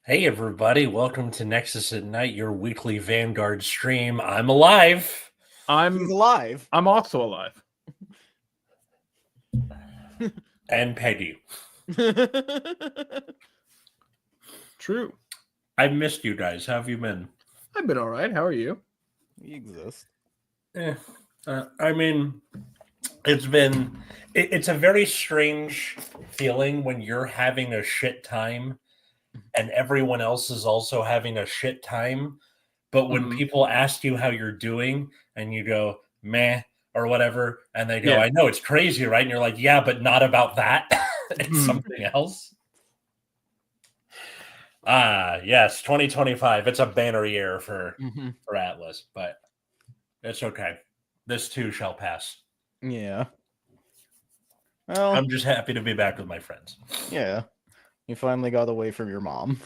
Hey everybody, welcome to Nexus at Night, your weekly Vanguard stream. I'm alive. He's alive. I'm also alive. And Peggy. True. I missed you guys. How have you been? I've been all right. How are you? We exist. It's a very strange feeling when you're having a shit time and everyone else is also having a shit time. But when people ask you how you're doing and you go, meh, or whatever, and they go, I know it's crazy, right? And you're like, yeah, but not about that. It's something else. Yes, 2025. It's a banner year for Atlas, but it's okay. This too shall pass. Yeah. Well, I'm just happy to be back with my friends. Yeah. You finally got away from your mom.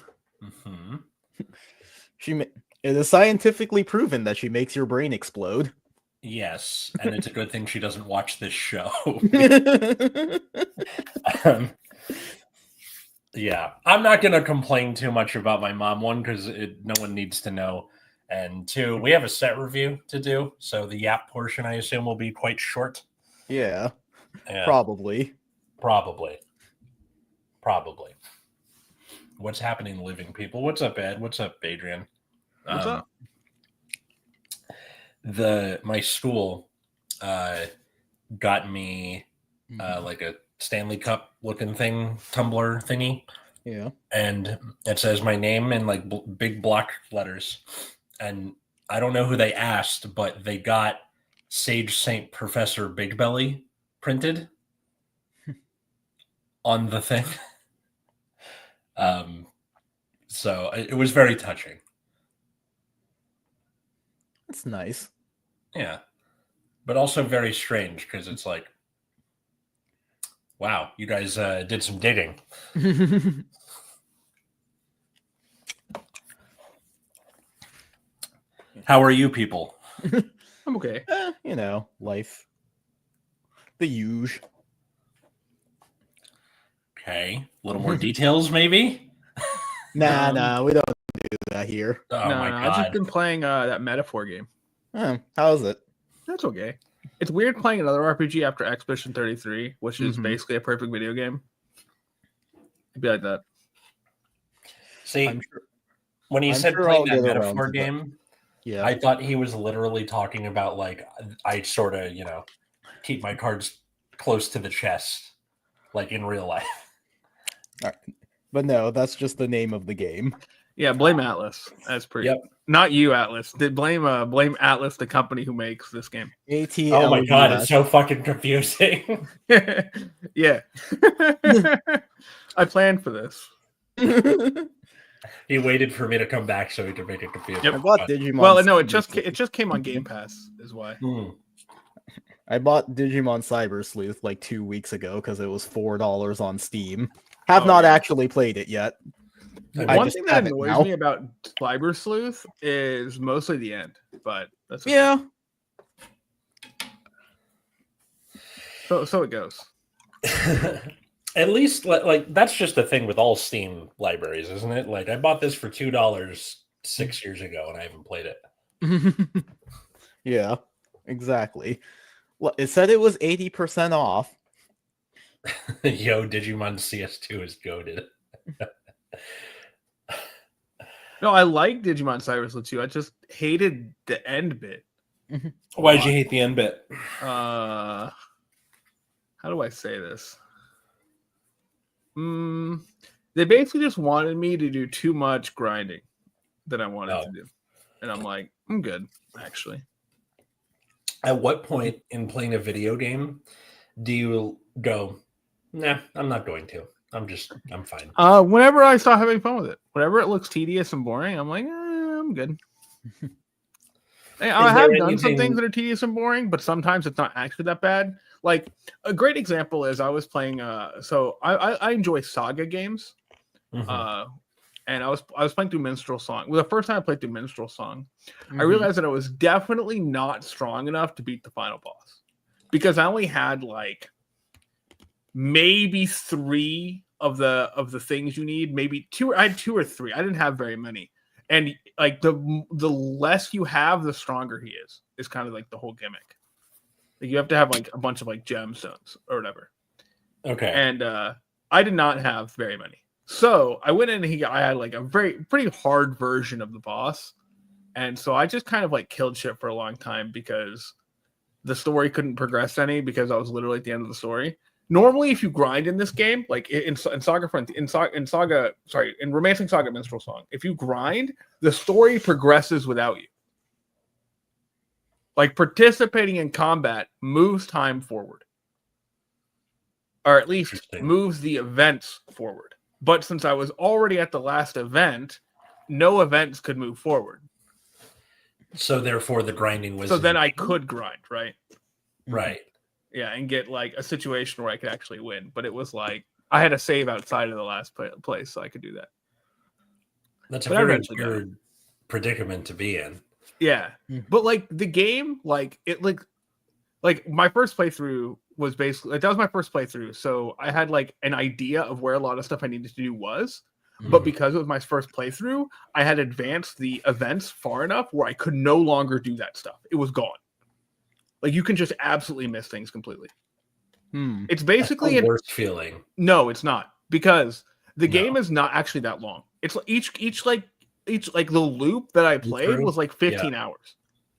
It is scientifically proven that she makes your brain explode. Yes, and it's a good thing she doesn't watch this show. Yeah, I'm not going to complain too much about my mom, one, because no one needs to know, and two, we have a set review to do, so the yap portion, I assume, will be quite short. Yeah. Probably. What's happening, living people? What's up, Ed? What's up, Adrian? What's up? My school got me like a Stanley Cup looking thing, tumbler thingy. Yeah. And it says my name in like big block letters. And I don't know who they asked, but they got Sage Saint Professor Big Belly printed on the thing. So it was very touching. That's nice. Yeah. But also very strange because it's like, wow, you guys did some digging. How are you people? I'm okay. Life. The huge. Okay. A little more details, maybe? Nah, we don't do that here. Oh my God. I've just been playing that Metaphor game. How is it? That's okay. It's weird playing another RPG after Expedition 33, which is basically a perfect video game. It'd be like that. See, when he said playing that Metaphor game, yeah, I thought he was literally talking about like I sort of, keep my cards close to the chest, like in real life. All right. But no, that's just the name of the game. Yeah, blame Atlas. That's pretty. Yep. Not you, Atlas. Blame Atlas, the company who makes this game. Oh my God, it's so fucking confusing. Yeah. I planned for this. He waited for me to come back so he could make it confusing. Yep. I bought Digimon. Well, no, it just came on Game Pass, is why. I bought Digimon Cyber Sleuth like 2 weeks ago because it was $4 on Steam. Have not actually played it yet. One thing that annoys me about Cyber Sleuth is mostly the end, but that's okay. Yeah. So it goes. At least, like that's just the thing with all Steam libraries, isn't it? Like, I bought this for $2 6 years ago, and I haven't played it. Yeah, exactly. Well, it said it was 80% off. Yo, Digimon CS2 is goated. No, I like Digimon Cyber Sleuth 2. I just hated the end bit. Why did you hate the end bit? How do I say this? They basically just wanted me to do too much grinding that I wanted to do. And I'm like, I'm good, actually. At what point in playing a video game do you go, nah, I'm not going to. I'm fine. Whenever I start having fun with it. Whenever it looks tedious and boring, I'm like, I'm good. I have done some things that are tedious and boring, but sometimes it's not actually that bad. Like, a great example is I was playing, so I enjoy saga games. And I was playing through Minstrel Song. Well, the first time I played through Minstrel Song, I realized that I was definitely not strong enough to beat the final boss. Because I only had, like, maybe 3 the things you need. Maybe two. I had 2 or 3. I didn't have very many. And like the less you have, the stronger he is. Is kind of like the whole gimmick. Like you have to have like a bunch of like gemstones or whatever. Okay. And I did not have very many. So I went in and I had like a pretty hard version of the boss. And so I just kind of like killed shit for a long time because the story couldn't progress any because I was literally at the end of the story. Normally, if you grind in this game, like in Romancing Saga Minstrel Song, if you grind, the story progresses without you. Like participating in combat moves time forward. Or at least moves the events forward. But since I was already at the last event, no events could move forward. So therefore the grinding was... So then I could grind, right? Right. Yeah, and get like a situation where I could actually win. But it was like, I had to save outside of the last place so I could do that. That's a very weird predicament to be in. Yeah. But like the game, like it like my first playthrough was basically, that was my first playthrough. So I had like an idea of where a lot of stuff I needed to do was. But because it was my first playthrough, I had advanced the events far enough where I could no longer do that stuff. It was gone. Like you can just absolutely miss things completely. It's basically the worst feeling. No, it's not, because the game is not actually that long. It's each the loop that I played was like 15 hours,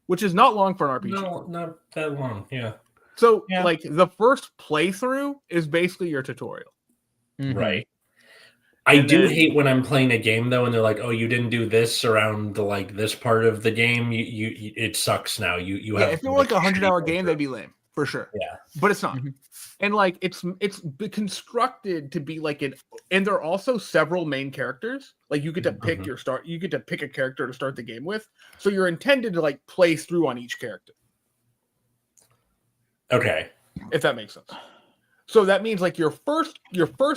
which is not long for an RPG. No, not that long. Yeah. So like the first playthrough is basically your tutorial. Right. I do hate when I'm playing a game though, and they're like, "Oh, you didn't do this around the like this part of the game. You it sucks now. You have." If it were like a 100-hour game, that'd be lame for sure. Yeah, but it's not. And like it's constructed to be like and there are also several main characters. Like you get to pick your start. You get to pick a character to start the game with. So you're intended to like play through on each character. Okay, if that makes sense. So that means like your first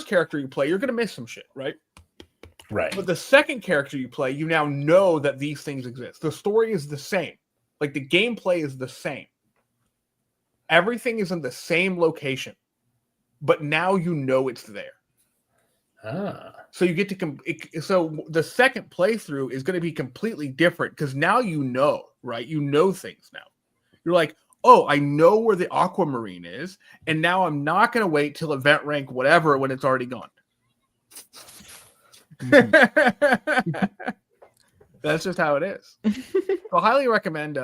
character you play, you're gonna miss some shit, right? Right. But the second character you play, you now know that these things exist. The story is the same. Like the gameplay is the same. Everything is in the same location, but now you know it's there. So you get to so the second playthrough is going to be completely different because now you know, right? You know things now. You're like, oh, I know where the aquamarine is, and now I'm not going to wait till event rank whatever when it's already gone. That's just how it is. So I highly recommend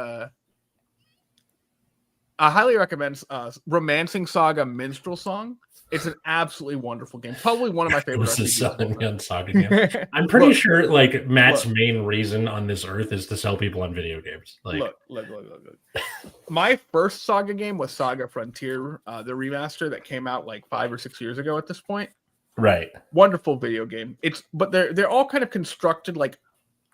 Romancing Saga Minstrel Song. It's an absolutely wonderful game. Probably one of my favorite RPGs. Saga game. I'm pretty sure like Matt's main reason on this earth is to sell people on video games. Like, look. My first Saga game was Saga Frontier, the remaster that came out like 5 or 6 years ago at this point. Right. Wonderful video game. But they're all kind of constructed like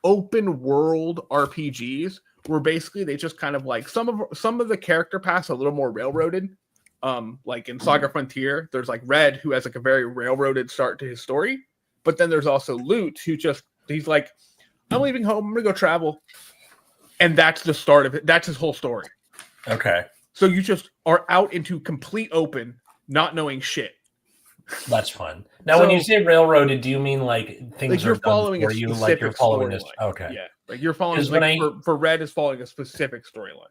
open world RPGs where basically they just kind of like some of the character paths a little more railroaded. Like in Saga Frontier, there's like Red, who has like a very railroaded start to his story, but then there's also Lute, he's like, I'm leaving home, I'm gonna go travel, and that's the start of it. That's his whole story. Okay. So you just are out into complete open, not knowing shit. That's fun. Now, when you say railroaded, do you mean like things like you're are following done for you, like you're following this? Okay. Yeah, like you're following. Like for Red is following a specific storyline.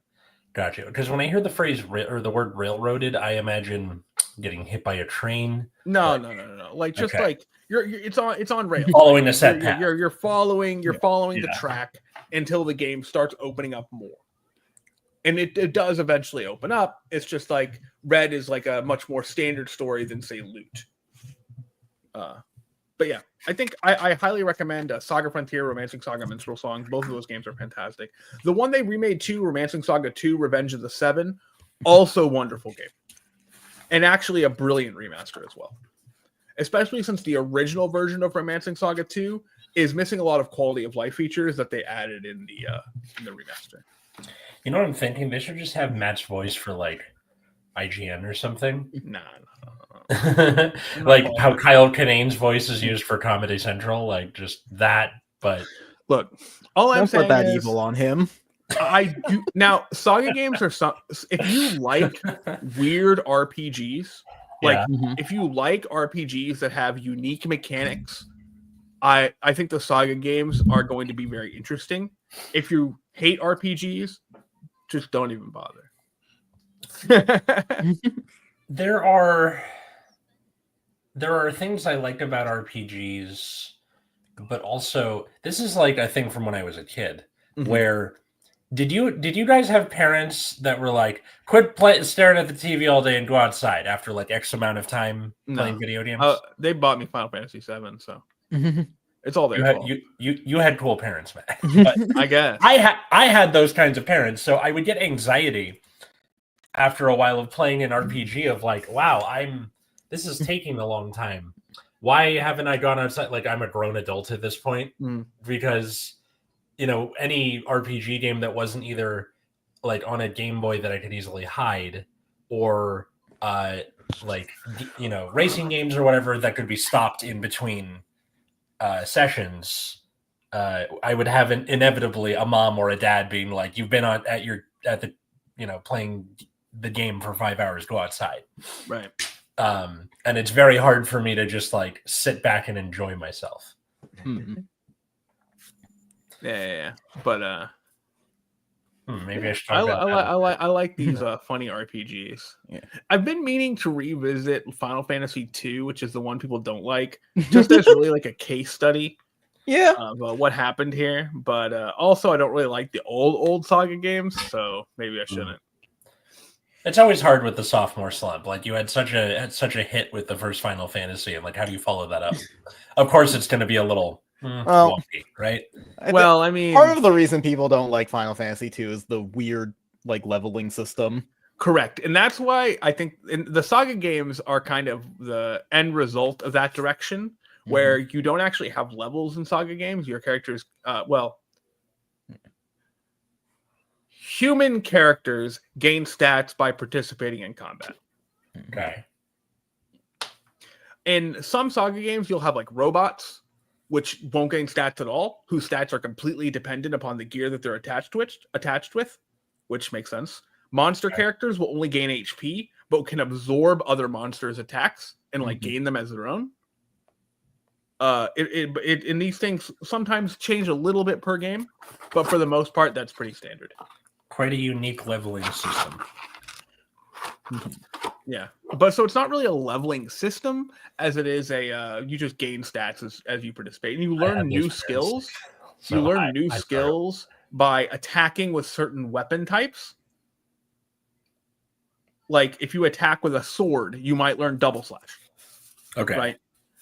Gotcha. Because when I hear the phrase or the word railroaded, I imagine getting hit by a train. No. Like just like it's on rails. Following a set path. You're following the track until the game starts opening up more. And it does eventually open up. It's just like Red is like a much more standard story than say Lute. But yeah, I think I highly recommend Saga Frontier, Romancing Saga Minstrel Song. Both of those games are fantastic. The one they remade too, Romancing Saga 2, Revenge of the Seven, also wonderful game. And actually a brilliant remaster as well. Especially since the original version of Romancing Saga 2 is missing a lot of quality of life features that they added in the remaster. You know what I'm thinking? They should just have Matt's voice for like IGN or something. Nah. Like how Kyle Kinane's voice is used for Comedy Central, like just that. But look, all I'm saying put that is, evil on him. I do now. Saga games are some. If you like weird RPGs, Like, Yeah. Mhm. if you like RPGs that have unique mechanics, I think the Saga games are going to be very interesting. If you hate RPGs, just don't even bother. There are things I like about RPGs, but also this is like a thing from when I was a kid. Mhm. Where did you guys have parents that were like, quit staring at the TV all day and go outside after like X amount of time playing No. video games? They bought me Final Fantasy VII, so Mhm. it's all their You had fault. you had cool parents, man. But I guess. I had those kinds of parents, so I would get anxiety after a while of playing an RPG of like, wow, this is taking a long time. Why haven't I gone outside? Like, I'm a grown adult at this point Mm. because, you know, any RPG game that wasn't either like on a Game Boy that I could easily hide or like, you know, racing games or whatever that could be stopped in between sessions, I would have inevitably a mom or a dad being like, you've been at the, you know, playing the game for 5 hours, go outside. Right. And it's very hard for me to just like sit back and enjoy myself. Mhm. Yeah. But Maybe I should I, talk about that. I like these funny RPGs. Yeah. I've been meaning to revisit Final Fantasy II, which is the one people don't like, just as really like a case study Yeah. of what happened here. But also, I don't really like the old Saga games, so maybe I shouldn't. It's always hard with the sophomore slump. Like you had such a hit with the first Final Fantasy, and like how do you follow that up? Of course, it's going to be a little wonky, right? Well, I mean, part of the reason people don't like Final Fantasy 2 is the weird like leveling system. correct, and that's why I think the Saga games are kind of the end result of that direction, where you don't actually have levels in Saga games. Your characters, human characters gain stats by participating in combat. Okay. In some Saga games, you'll have like robots, which won't gain stats at all, whose stats are completely dependent upon the gear that they're attached with, which makes sense. Monster characters will only gain HP, but can absorb other monsters' attacks and like gain them as their own. And these things sometimes change a little bit per game, but for the most part, that's pretty standard. Quite a unique leveling system. Yeah, but so it's not really a leveling system as it is a you just gain stats as you participate, and you learn new skills. So you learn new skills by attacking with certain weapon types. Like if you attack with a sword, you might learn double slash. Okay. Right.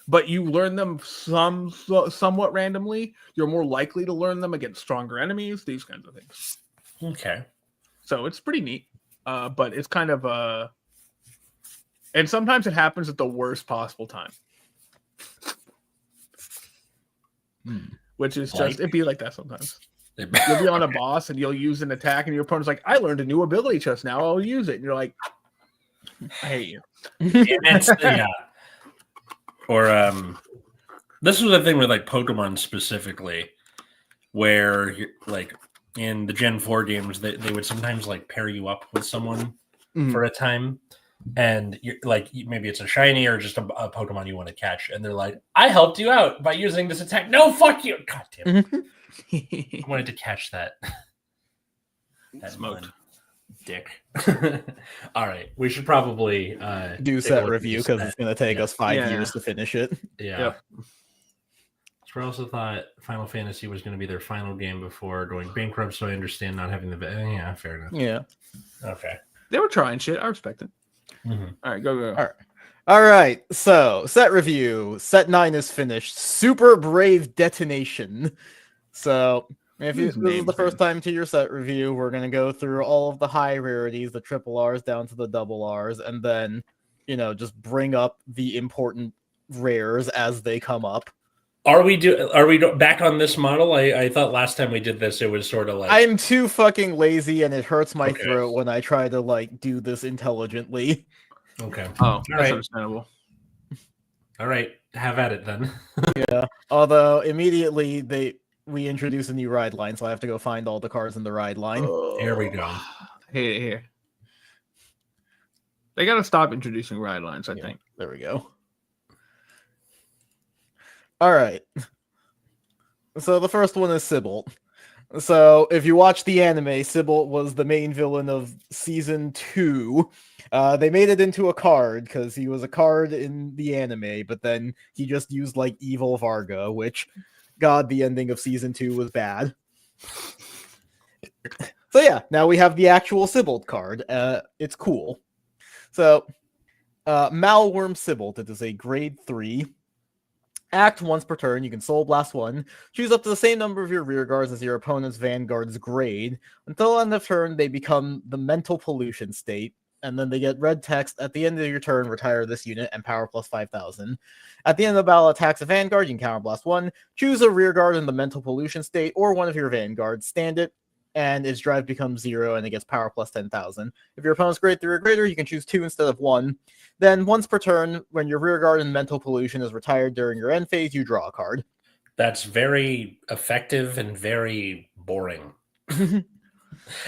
But you learn them somewhat randomly. You're more likely to learn them against stronger enemies, these kinds of things. Okay. So it's pretty neat. But it's kind of and sometimes it happens at the worst possible time. Which is just, it'd be like that sometimes. You'll be on a boss and you'll use an attack and your opponent's like, I learned a new ability just now, I'll use it. And you're like, I hate you. Yeah. Or this was the thing with like Pokemon specifically, where like in the Gen 4 games, they would sometimes like pair you up with someone for a time. And you're like, maybe it's a shiny or just a Pokemon you want to catch. And they're like, I helped you out by using this attack. No, fuck you. God damn it. I wanted to catch that. Smoked. Dick. All right. We should probably do set review because it's going to take us 5 years to finish it. Yeah. Yep. So I also thought Final Fantasy was going to be their final game before going bankrupt, so I understand not having the... Yeah, fair enough. Yeah. Okay. They were trying shit. I respect it. Mm-hmm. All right, go. All right. So, set review. Set 9 is finished. Super Brave Detonation. So, if this is the first time to your set review, we're going to go through all of the high rarities, the triple R's down to the double R's, and then, just bring up the important rares as they come up. Are we back on this model? I thought last time we did this, it was sort of like... I'm too fucking lazy, and it hurts my throat when I try to, do this intelligently. Okay. Oh, that's understandable. All right. Have at it, then. Yeah. Although, immediately, we introduce a new ride line, so I have to go find all the cars in the ride line. Here we go. Here. They gotta stop introducing ride lines, I think. There we go. All right. So the first one is Sybil. So if you watch the anime, Sybil was the main villain of season 2. They made it into a card because he was a card in the anime, but then he just used like evil Varga, which, God, the ending of season 2 was bad. So yeah, now we have the actual Sybil card. It's cool. So, Malworm Sybil, it is a grade 3. Act once per turn, you can Soul Blast 1. Choose up to the same number of your rear guards as your opponent's vanguard's grade. Until end of turn, they become the mental pollution state, and then they get red text. At the end of your turn, retire this unit and power plus 5,000. At the end of the battle, attacks a vanguard, you can Counter Blast 1. Choose a rear guard in the mental pollution state, or one of your vanguards. Stand it, and its drive becomes 0, and it gets power plus 10,000. If your opponent's grade 3 or greater, you can choose 2 instead of 1. Then, once per turn, when your rear guard in mental pollution is retired during your end phase, you draw a card. That's very effective and very boring.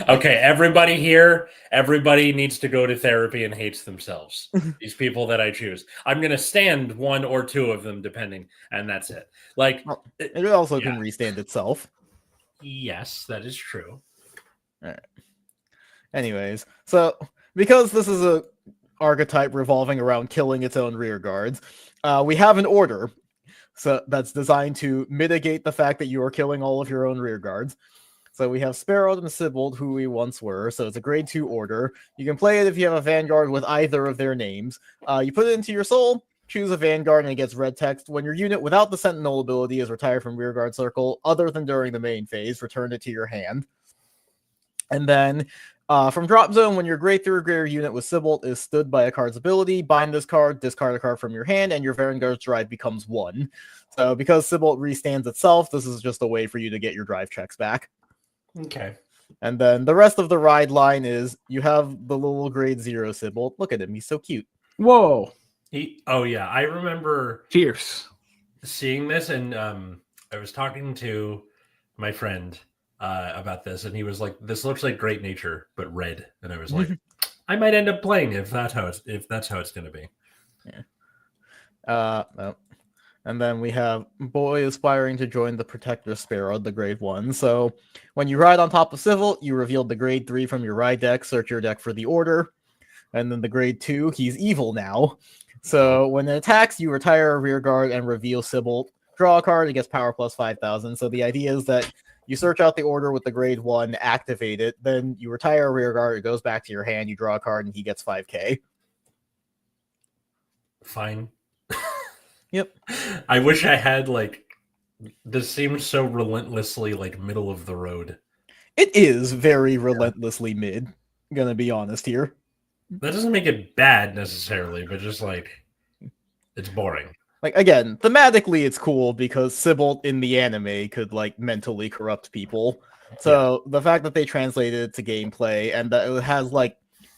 Okay, everybody here, everybody needs to go to therapy and hates themselves. These people that I choose. I'm going to stand 1 or 2 of them, depending, and that's it. Like, well, it also can restand itself. Yes, that is true. All right. Anyways, so because this is a archetype revolving around killing its own rear guards, we have an order that's designed to mitigate the fact that you are killing all of your own rear guards. So we have Sparrowed and Sybil, who we once were. So it's a grade 2 order. You can play it if you have a vanguard with either of their names. You put it into your soul, choose a vanguard, and it gets red text. When your unit without the Sentinel ability is retired from rear guard circle, other than during the main phase, return it to your hand. And then from drop zone, when your grade 3 or greater unit with Sybil is stood by a card's ability, bind this card, discard a card from your hand, and your vanguard's drive becomes 1. So because Sybil restands itself, this is just a way for you to get your drive checks back. Okay. And then the rest of the ride line is you have the little grade 0 Sybil. Look at him, he's so cute. Whoa. Oh yeah, I remember Cheers. seeing this, and I was talking to my friend about this, and he was like, "This looks like Great Nature, but red." And I was like, "I might end up playing if that's how it's going to be." Yeah. No. And then we have Boy aspiring to join the Protector Sparrow, the grade 1. So when you ride on top of Sybil, you revealed the grade 3 from your ride deck. Search your deck for the order. And then the grade 2, he's evil now. So when it attacks, you retire a rear guard and reveal Sybil. Draw a card, it gets power plus 5,000. So the idea is that you search out the order with the grade 1, activate it, then you retire a rear guard, it goes back to your hand, you draw a card, and he gets 5k. Fine. Yep. I wish I had, like, this seems so relentlessly, like, middle of the road. It is very relentlessly mid, gonna be honest here. That doesn't make it bad necessarily, but just, like, it's boring. Like, again, thematically it's cool because Sybil in the anime could, like, mentally corrupt people. So the fact that they translated it to gameplay and that it has, like,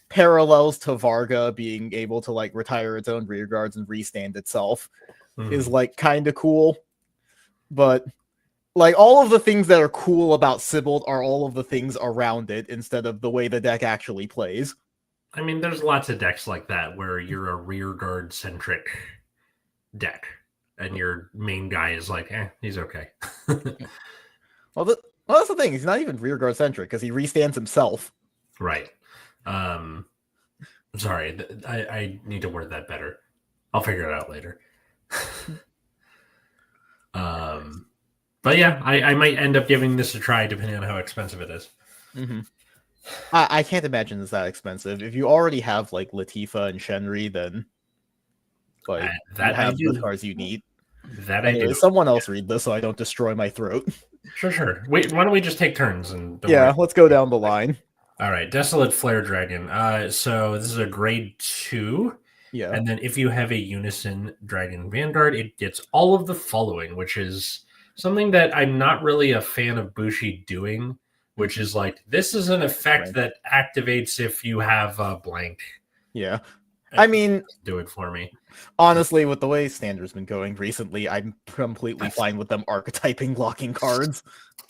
parallels to Varga being able to, like, retire its own rear guards and restand itself is, like, kind of cool. But, like, all of the things that are cool about Sybil are all of the things around it instead of the way the deck actually plays. I mean, there's lots of decks like that where you're a rear guard centric deck and your main guy is like, he's okay. Well, that's the thing. He's not even rear guard centric because he restands himself. Right. Sorry, I need to word that better. I'll figure it out later. But yeah, I might end up giving this a try depending on how expensive it is. Mm-hmm. I can't imagine it's that expensive. If you already have like Latifah and Shenri, then like that you have the cards you need. That anyway, I do. Someone else read this so I don't destroy my throat. Sure. Wait, why don't we just take turns and let's go down the line. All right, Desolate Flare Dragon. So this is a grade 2. Yeah. And then if you have a Unison Dragon Vanguard, it gets all of the following, which is something that I'm not really a fan of Bushi doing, which is like, this is an effect that activates if you have a blank. Yeah. I mean, do it for me. Honestly, with the way Standard's been going recently, I'm completely fine with them archetyping blocking cards.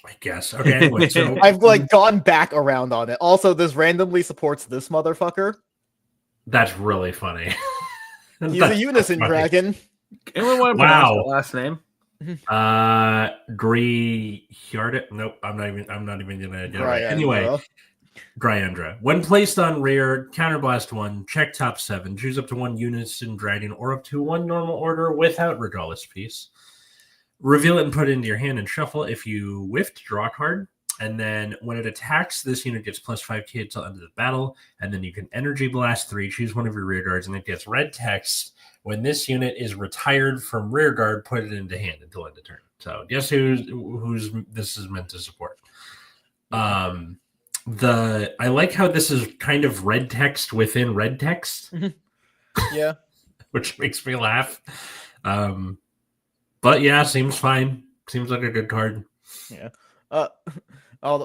I guess. Okay, anyway, so I've like gone back around on it. Also, this randomly supports this motherfucker. That's really funny. He's a unison dragon. Anyone want to pronounce the last name? Grihyarda. Nope, I'm not even gonna get it right. Anyway, Gryandra. When placed on rear, counterblast 1, check top 7, choose up to 1 unison dragon or up to 1 normal order without regardless piece. Reveal it and put it into your hand and shuffle. If you whiffed, draw a card. And then when it attacks, this unit gets plus 5k until the end of the battle. And then you can energy blast 3, choose one of your rear guards, and it gets red text. When this unit is retired from rear guard, put it into hand until end of turn. So guess who's this is meant to support. I like how this is kind of red text within red text. Yeah. Which makes me laugh. But yeah, seems fine. Seems like a good card. Yeah.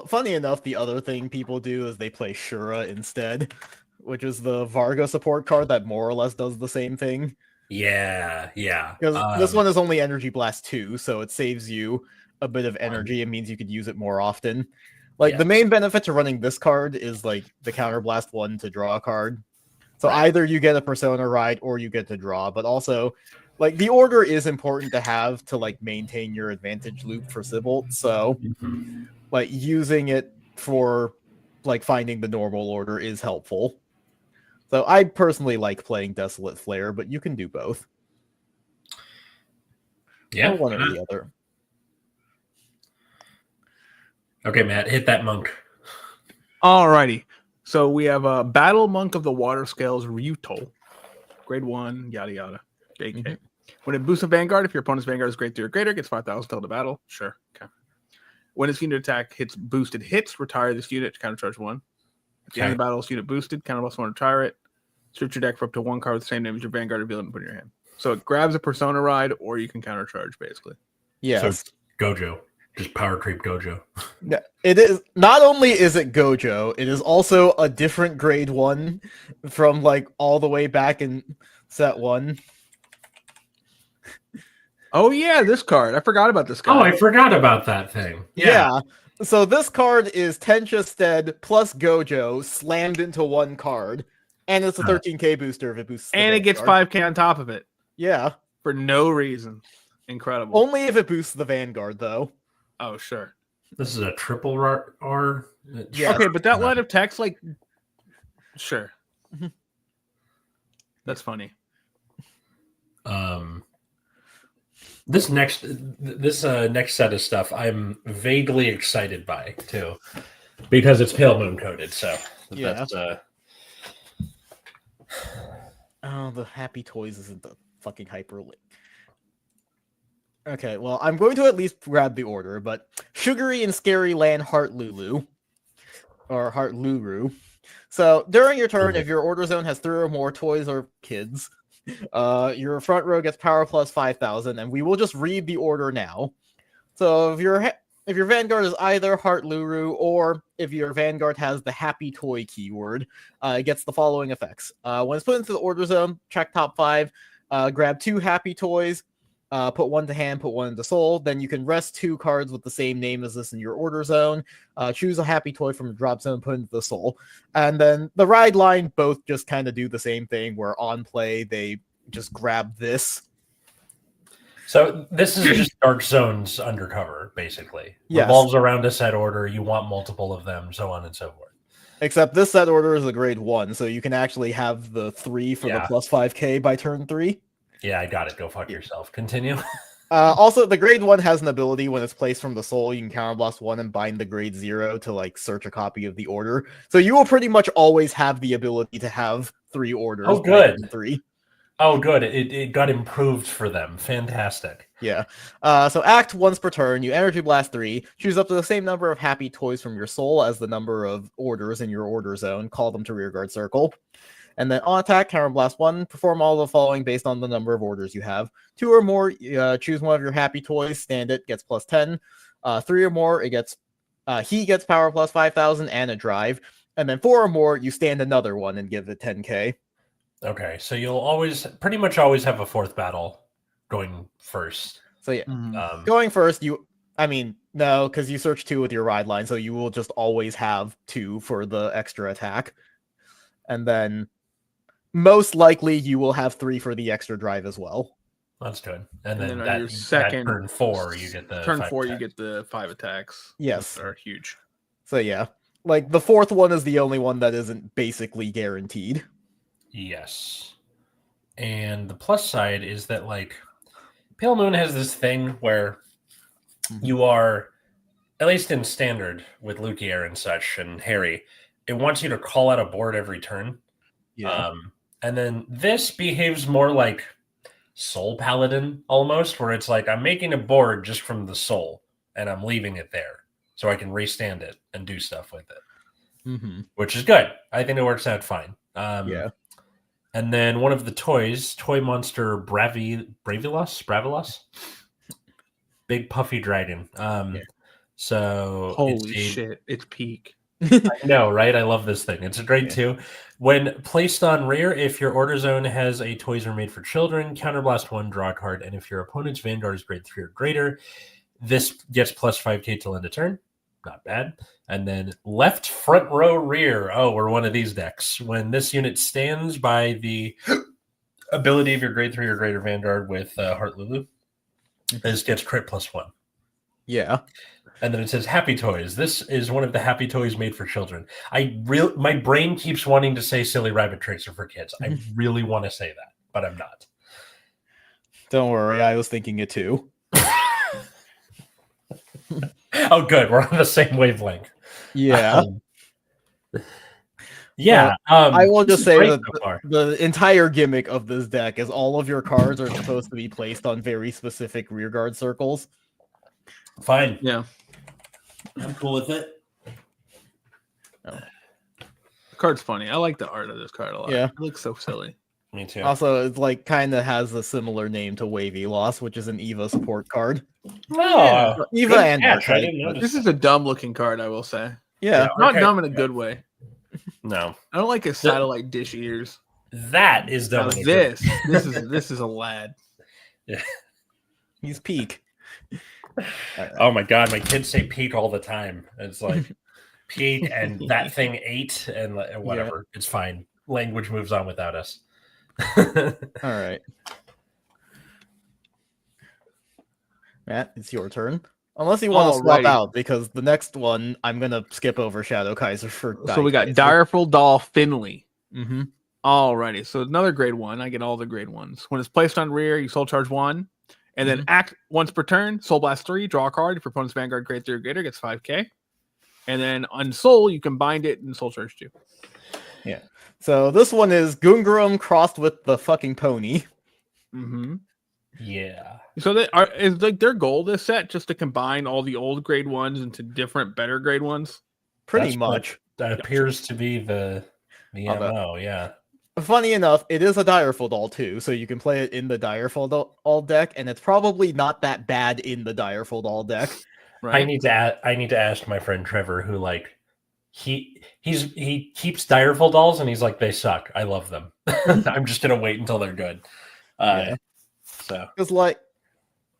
Funny enough, the other thing people do is they play Shura instead, which is the Varga support card that more or less does the same thing. Yeah. Because this one is only Energy Blast 2, so it saves you a bit of energy. It means you could use it more often. The main benefit to running this card is the Counterblast 1 to draw a card. So either you get a Persona ride or you get to draw, but also the order is important to have to maintain your advantage loop for Sybil. So using it for finding the normal order is helpful. So I personally like playing Desolate Flare, but you can do both. Yeah, or one or the other. Okay, Matt, hit that monk. Alrighty. So we have a Battle Monk of the Water Scales Ryuto. Grade 1, yada yada. JK. When it boosts a Vanguard, if your opponent's Vanguard is grade 3 or greater, gets 5,000 till the battle. Sure. Okay. When its unit attack hits boosted hits, retire this unit to countercharge 1. At the end of the battle, this unit boosted, counterblast 1, retire it. Search your deck for up to 1 card with the same name as your Vanguard, reveal it and put it in your hand. So it grabs a Persona ride, or you can countercharge, basically. Yeah. So Gojo. Just power creep Gojo. Yeah, it is. Not only is it Gojo, it is also a different grade 1 from all the way back in set 1. Oh yeah, this card. I forgot about this card. Oh, I forgot about that thing. Yeah. So this card is Tencha Stead plus Gojo slammed into 1 card, and it's a 13k booster if it boosts. And it gets 5k on top of it. Yeah. For no reason. Incredible. Only if it boosts the Vanguard, though. Oh, sure. This is a triple R. Yeah. Okay, but that line of text, sure. That's funny. This next set of stuff I'm vaguely excited by too, because it's Pale Moon coded. So that's Oh, the Happy Toys isn't the fucking hyperlink. Okay, well, I'm going to at least grab the order, but Sugary and Scary Land Heart Lulu. Or Heart Luru. So, during your turn, if your order zone has 3 or more toys or kids, your front row gets power plus 5,000, and we will just read the order now. So, if your Vanguard is either Heart Luru, or if your Vanguard has the Happy Toy keyword, it gets the following effects. When it's put into the order zone, check top 5, grab 2 Happy Toys, put 1 to hand, put 1 into soul. Then you can rest 2 cards with the same name as this in your order zone. Choose a Happy Toy from the drop zone, put into the soul. And then the ride line both just kind of do the same thing, where on play, they just grab this. So this is just Dark Zone's undercover, basically. Yes. Revolves around a set order. You want multiple of them, so on and so forth. Except this set order is a grade 1, so you can actually have the 3 for the plus 5k by turn 3. Yeah, I got it. Go fuck yourself. Continue. Also, the grade 1 has an ability when it's placed from the soul. You can counterblast 1 and bind the grade 0 to search a copy of the order. So you will pretty much always have the ability to have 3 orders. Oh, good. 3. Oh, good. It got improved for them. Fantastic. Yeah. So act once per turn. You energy blast 3. Choose up to the same number of Happy Toys from your soul as the number of orders in your order zone. Call them to rearguard circle. And then on attack, counterblast 1, perform all the following based on the number of orders you have. 2 or more, choose one of your Happy Toys, stand it, gets plus 10. 3 or more, he gets power plus 5,000 and a drive. And then 4 or more, you stand another one and give it 10k. Okay, so you'll pretty much always have a 4th battle going first. So yeah, going first, no, because you search 2 with your ride line, so you will just always have 2 for the extra attack. And then most likely you will have 3 for the extra drive as well. That's good. And then on that, your second that turn 4, you get the turn 5 4, you attacks. get the 5 attacks. Yes. Which are huge. So yeah, like the 4th one is the only one that isn't basically guaranteed. Yes. And the plus side is that like Pale Moon has this thing where you are, at least in standard with Lukier and such and Harry, it wants you to call out a board every turn. Yeah. And then this behaves more like Soul Paladin almost, where it's like I'm making a board just from the soul and I'm leaving it there so I can restand it and do stuff with it, which is good. I think it works out fine. Yeah. And then one of the toys, Toy Monster Bravilos, big puffy dragon. So holy shit, it's peak. I know, right? I love this thing. It's a grade 2. When placed on rear, if your order zone has a toys are made for children, counterblast 1, draw a card, and if your opponent's Vanguard is grade 3 or greater, this gets plus 5k till end of turn. Not bad. And then left, front row, rear. Oh, we're one of these decks. When this unit stands by the ability of your grade 3 or greater Vanguard with Heart Lulu, this gets crit plus 1. Yeah. And then it says Happy Toys. This is one of the Happy Toys made for children. My brain keeps wanting to say Silly Rabbit Tricks are for kids. I really want to say that, but I'm not. Don't worry, I was thinking it too. Oh, good. We're on the same wavelength. Yeah. I will just say that the entire gimmick of this deck is all of your cards are supposed to be placed on very specific rearguard circles. Fine. Yeah. I'm cool with it. The card's funny. I like the art of this card a lot. Yeah. It looks so silly. Me too. Also, it's like kind of has a similar name to Wavy Loss, which is an EVA support card. Oh, EVA and Archetype. This is a dumb looking card, I will say. Yeah. Not dumb in a good way. No. I don't like his satellite dish ears. That is dumb. Now this is a lad. Yeah. He's peak. Oh my god, my kids say peak all the time. It's like peak and that thing ate and whatever. Yeah. It's fine. Language moves on without us. All right. Matt, it's your turn. Unless you want to swap out, because the next one I'm gonna skip over Shadow Kaiser for. So we got Direful Doll Finley. Mm-hmm. Alrighty, so another grade 1. I get all the grade 1s. When it's placed on rear, you soul charge 1. And then act once per turn, Soul Blast 3, draw a card. If your opponent's Vanguard grade 3 or greater, gets 5k. And then on Soul, you can bind it and Soul Charge 2. Yeah. So this one is Gungarum crossed with the fucking pony. Mm-hmm. Yeah. So is like their goal this set just to combine all the old grade 1s into different better grade 1s? Pretty much. That appears to be the MO, yeah. Funny enough, it is a Direful Doll too, so you can play it in the Direful Doll deck, and it's probably not that bad in the Direful Doll deck. Right? I need to ask my friend Trevor, who like he keeps Direful Dolls, and he's like, they suck. I love them. I'm just gonna wait until they're good. So because like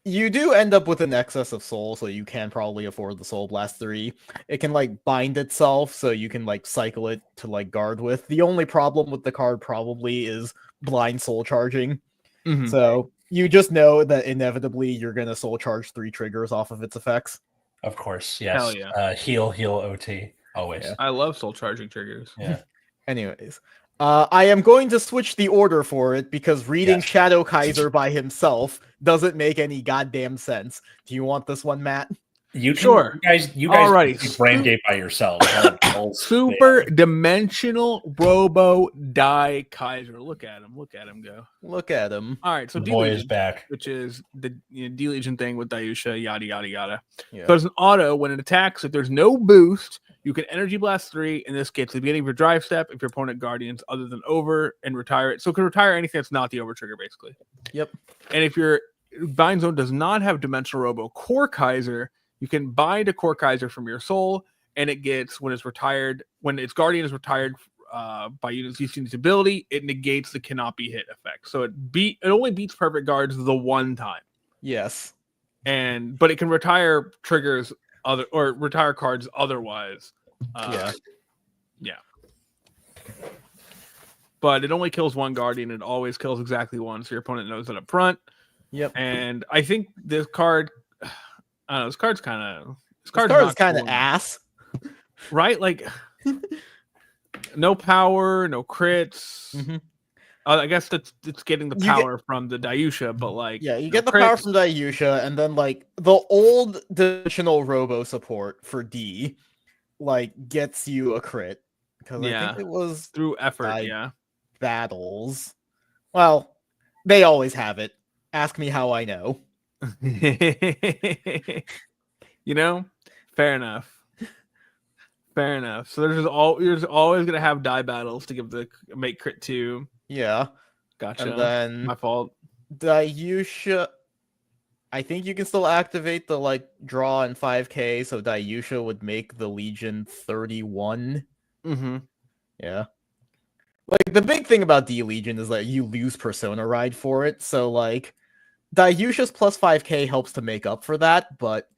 you do end up with an excess of soul, so you can probably afford the Soul Blast 3. It can like bind itself, so you can like cycle it to like guard with. The only problem with the card probably is blind soul charging. Mm-hmm. So you just know that inevitably you're gonna soul charge 3 triggers off of its effects. Of course, yes. Hell yeah. Heal, OT, always. Yeah. I love soul charging triggers. Yeah. Anyways. I am going to switch the order for it because reading Shadow Kaiser by himself doesn't make any goddamn sense. Do you want this one, Matt? You guys Alrighty. brand game by yourselves. Super dimensional Robo Die Kaiser. Look at him go. Look at him. All right, so the boy is back, which is the D-Legion thing with Dayusha, yada yada yada. Yeah. So as an auto, when it attacks, if there's no boost, you can Energy Blast 3, and this gets the beginning of your drive step if your opponent Guardians other than over and retire it. So it can retire anything that's not the over trigger, basically. Yep. And if your Bind Zone does not have Dimensional Robo Core Kaiser, you can bind a Core Kaiser from your soul, and it gets, when its Guardian is retired by units using its ability, it negates the cannot be hit effect. So it only beats perfect guards the one time. Yes. But it can retire triggers retire cards otherwise. Yeah. but it only kills one guardian. It always kills exactly one, so your opponent knows that up front. Yep. And I think this card, I don't know, this card's kind of cool ass, right? Like, no power, no crits. Mm-hmm. I guess it's getting the power from the Dayusha, but like, yeah, you get the power from Dayusha, and then like the old dimensional Robo support for D, like gets you a crit because I think it was through effort. Battles. Well, they always have it. Ask me how I know. You know, fair enough. Fair enough. So there's always gonna have die battles to give the make crit 2. Yeah. Gotcha. And then my fault. Dayusha, I think you can still activate the like draw and 5k, so Dayusha would make the Legion 31. Mm-hmm. Yeah. Like the big thing about D Legion is that you lose Persona Ride for it, so like Dayusha's plus 5k helps to make up for that, but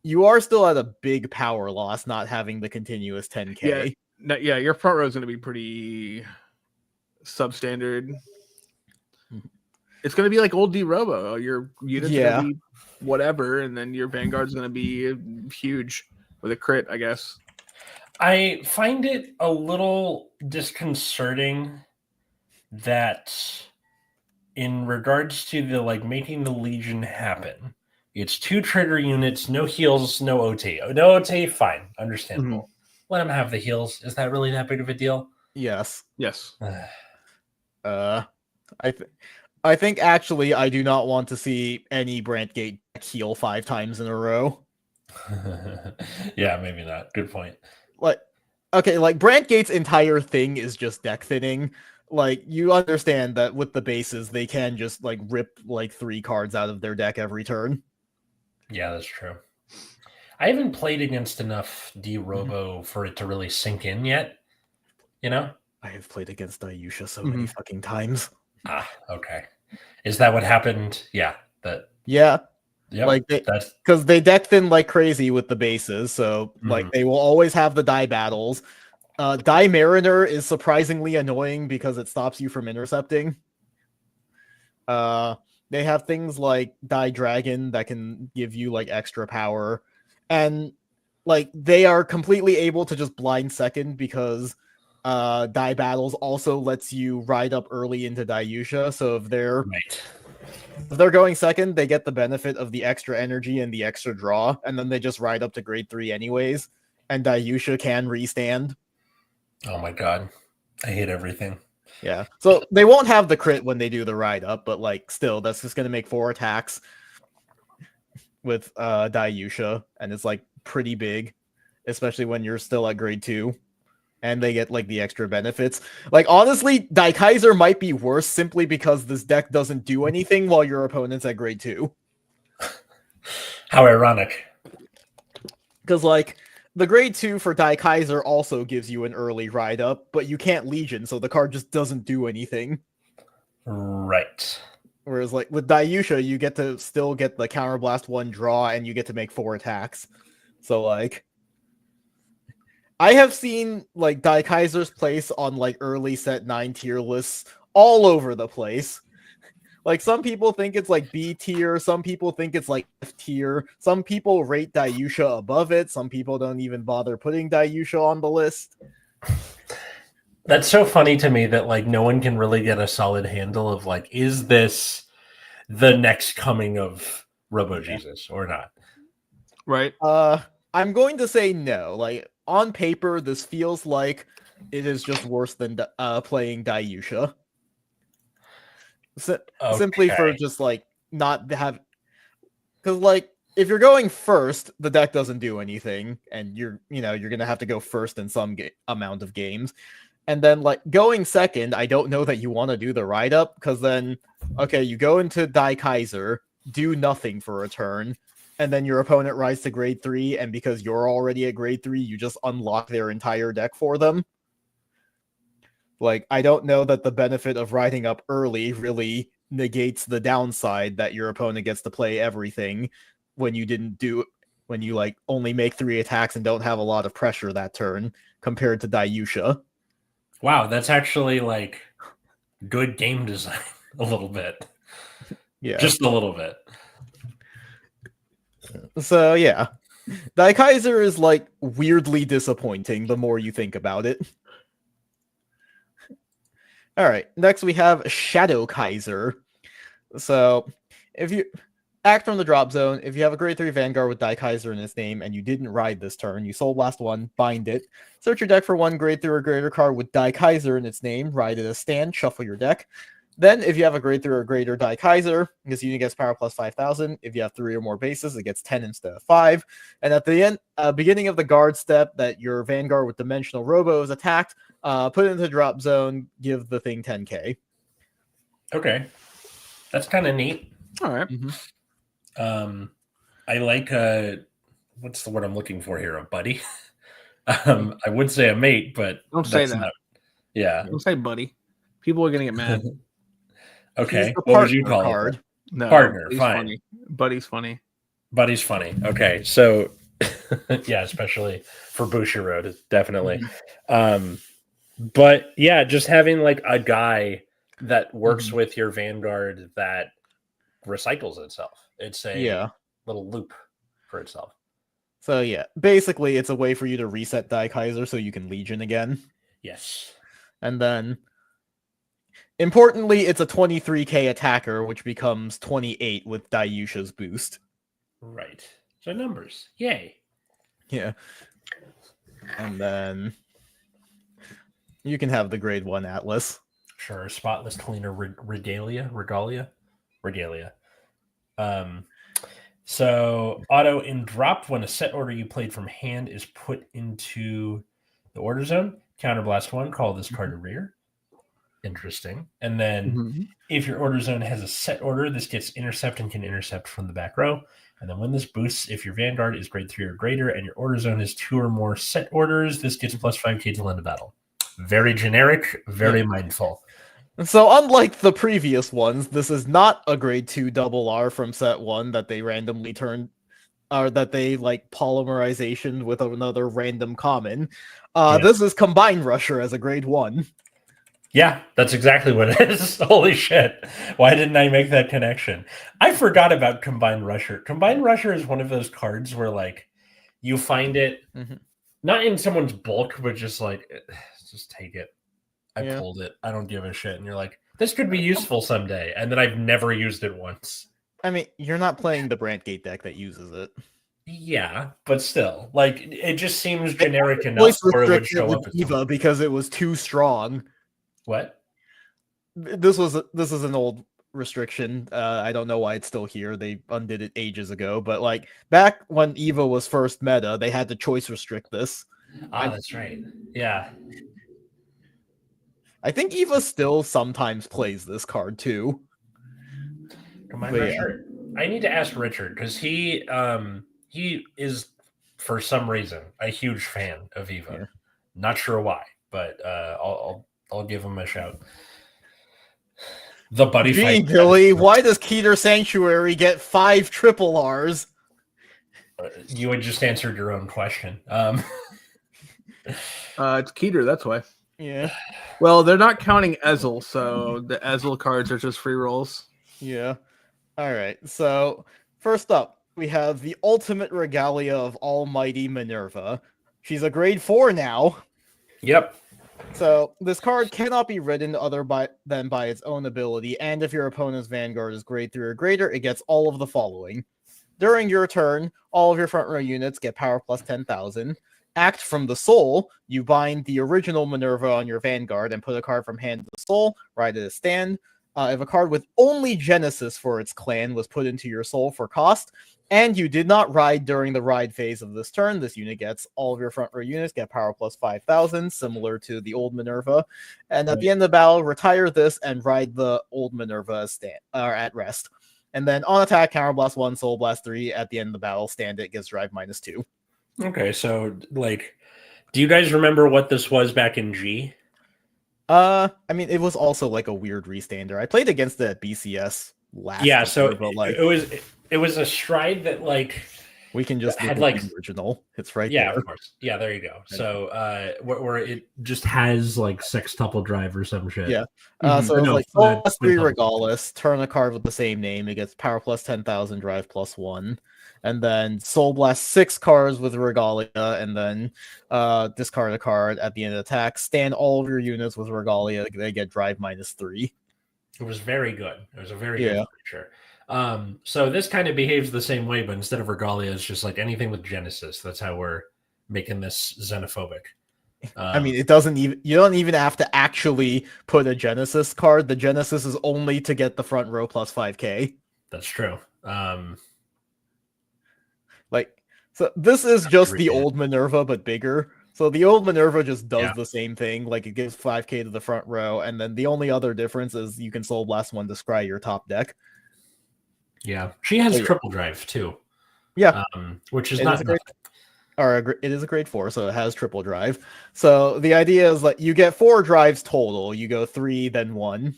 you are still at a big power loss not having the continuous 10k. Yeah, your front row is going to be pretty substandard. It's going to be like old D Robo. Your unit's going to be whatever, and then your Vanguard's going to be huge with a crit, I guess. I find it a little disconcerting that in regards to the like making the Legion happen, it's 2 trigger units, no heals, no OT. No OT, fine, understandable. Mm-hmm. Let them have the heals. Is that really that big of a deal? Yes. I think actually I do not want to see any Brantgate heal 5 times in a row. Yeah, maybe not. Good point. Like, okay, like Brantgate's entire thing is just deck thinning. Like, you understand that with the bases, they can just like rip like 3 cards out of their deck every turn. Yeah, that's true. I haven't played against enough D-Robo for it to really sink in yet. You know? I have played against Dayusha so many fucking times. Ah, okay. Is that what happened? Yeah. Yeah. Yep, like because they deck thin like crazy with the bases, so like they will always have the die battles. Die Mariner is surprisingly annoying because it stops you from intercepting. They have things like Die Dragon that can give you like extra power, and like they are completely able to just blind second because Die Battles also lets you ride up early into Dayusha. So if they're going second, they get the benefit of the extra energy and the extra draw, and then they just ride up to grade 3 anyways, and Dayusha can restand. Oh my god. I hate everything. Yeah. So they won't have the crit when they do the ride up, but like still that's just gonna make 4 attacks with Dayusha, and it's like pretty big, especially when you're still at grade 2. And they get like the extra benefits. Like honestly, Daikaiser might be worse simply because this deck doesn't do anything while your opponent's at grade 2. How ironic. Because like the grade 2 for Daikaiser also gives you an early ride up, but you can't Legion, so the card just doesn't do anything. Right. Whereas like with Dayusha, you get to still get the Counterblast 1 draw, and you get to make 4 attacks. So like I have seen like Daikaiser's place on like early set 9 tier lists all over the place. Like some people think it's like B tier, some people think it's like F tier, some people rate Dayusha above it, some people don't even bother putting Dayusha on the list. That's so funny to me that like no one can really get a solid handle of like, is this the next coming of Robo Jesus or not? Right. I'm going to say no. Like on paper, this feels like it is just worse than playing Dayusha. Simply for just like not have, because like if you're going first, the deck doesn't do anything, and you're gonna have to go first in some amount of games, and then like going second, I don't know that you want to do the ride up, because then okay, you go into Daikaiser, do nothing for a turn, and then your opponent rides to grade 3, and because you're already at grade 3, you just unlock their entire deck for them. Like, I don't know that the benefit of riding up early really negates the downside that your opponent gets to play everything when you like only make 3 attacks and don't have a lot of pressure that turn compared to Dayusha. Wow, that's actually like good game design a little bit. Yeah. Just a little bit. So yeah. Daikaiser is like weirdly disappointing the more you think about it. Alright, next we have Shadow Kaiser. So if you act from the drop zone, if you have a grade 3 Vanguard with Daikaiser in its name and you didn't ride this turn, you sold last one, bind it, search your deck for one grade 3 or greater card with Daikaiser in its name, ride it as stand, shuffle your deck. Then, if you have a grade 3 or greater Daikaiser, this unit gets power plus 5,000. If you have 3 or more bases, it gets 10 instead of 5. And at the end, beginning of the guard step that your Vanguard with Dimensional Robo is attacked, put it into drop zone, give the thing 10k. Okay. That's kind of neat. All right. I like, what's the word I'm looking for here? A buddy? I would say a mate, but don't say that. Not, yeah. Don't say buddy. People are going to get mad. Okay. What would you call it? No, partner. Fine. Funny. Buddy's funny. Buddy's funny. Okay. So, yeah, especially for Bushiroad, definitely. But yeah, just having like a guy that works with your Vanguard that recycles itself. It's a little loop for itself. So yeah, basically it's a way for you to reset Daikaiser so you can Legion again. Yes. And then importantly, it's a 23k attacker, which becomes 28 with Dayusha's boost. Right. So numbers. Yay. Yeah. And then you can have the grade 1 Atlas. Sure. Spotless Cleaner Regalia. So auto in drop when a set order you played from hand is put into the order zone. Counterblast 1, call this card a rear. Interesting. And then if your order zone has a set order, this gets intercept and can intercept from the back row. And then when this boosts, if your Vanguard is grade 3 or greater and your order zone is 2 or more set orders, this gets plus 5k to end of battle. Very generic, very mindful. So unlike the previous ones, this is not a grade 2 double R from set 1 that they randomly turned, or that they like polymerization with another random common. This is Combine Rusher as a grade 1. Yeah, that's exactly what it is. Holy shit. Why didn't I make that connection? I forgot about Combine Rusher. Combine Rusher is one of those cards where like you find it not in someone's bulk, but just like just take it. I pulled it. I don't give a shit. And you're like, this could be useful someday. And then I've never used it once. I mean, you're not playing the Brantgate deck that uses it. Yeah, but still, like, it just seems generic enough where it would show up. Eva because it was too strong. What? This is an old restriction. I don't know why it's still here. They undid it ages ago. But like back when Eva was first meta, they had to choice restrict this. That's right. Yeah. I think Eva still sometimes plays this card too. I need to ask Richard because he is for some reason a huge fan of Eva. Yeah. Not sure why, but I'll give him a shout. The buddy fight. Billy, why does Keter Sanctuary get 5 triple R's? You had just answered your own question. It's Keter, that's why. Yeah. Well, they're not counting Ezel, so the Ezel cards are just free rolls. Yeah. All right. So first up, we have the ultimate regalia of Almighty Minerva. She's a grade 4 now. Yep. So this card cannot be ridden than by its own ability, and if your opponent's Vanguard is grade 3 or greater, it gets all of the following. During your turn, all of your front row units get power plus 10,000. Act from the soul, you bind the original Minerva on your Vanguard and put a card from hand to the soul, ride it as stand. If a card with only Genesis for its clan was put into your soul for cost, and you did not ride during the ride phase of this turn, this unit gets all of your front row units get power plus 5,000, similar to the old Minerva. And at the end of the battle, retire this and ride the old Minerva at rest. And then on attack, counterblast 1, soul blast 3. At the end of the battle, stand it, gives drive -2. Okay, so like, do you guys remember what this was back in G? I mean, it was also like a weird restander. I played against it at BCS last year, so but like it was a stride that like We can just had look at the original. It's right there. Yeah, of course. Yeah, there you go. So where it just has like sextuple drive or some shit. Yeah. Mhm. So it's No, like plus 3 quintuple. Regalis, turn a card with the same name, it gets power plus 10,000, drive plus 1. And then Soul Blast 6 cards with Regalia, and then discard a card at the end of the attack. Stand all of your units with Regalia, they get drive -3. It was very good. It was a very Yeah. good creature. So this kind of behaves the same way, but instead of Regalia, it's just like anything with Genesis. That's how we're making this xenophobic. I mean, it doesn't even, you don't even have to actually put a Genesis card. The Genesis is only to get the front row plus 5k. That's true. Like, so this is just the old Minerva, but bigger. So the old Minerva just does the same thing. Like, it gives 5k to the front row, and then the only other difference is you can Soul Blast 1 to scry your top deck. Yeah, she has triple drive too. Yeah, which is not great. Or it is a grade 4, so it has triple drive. So the idea is like you get 4 drives total. You go 3, then 1.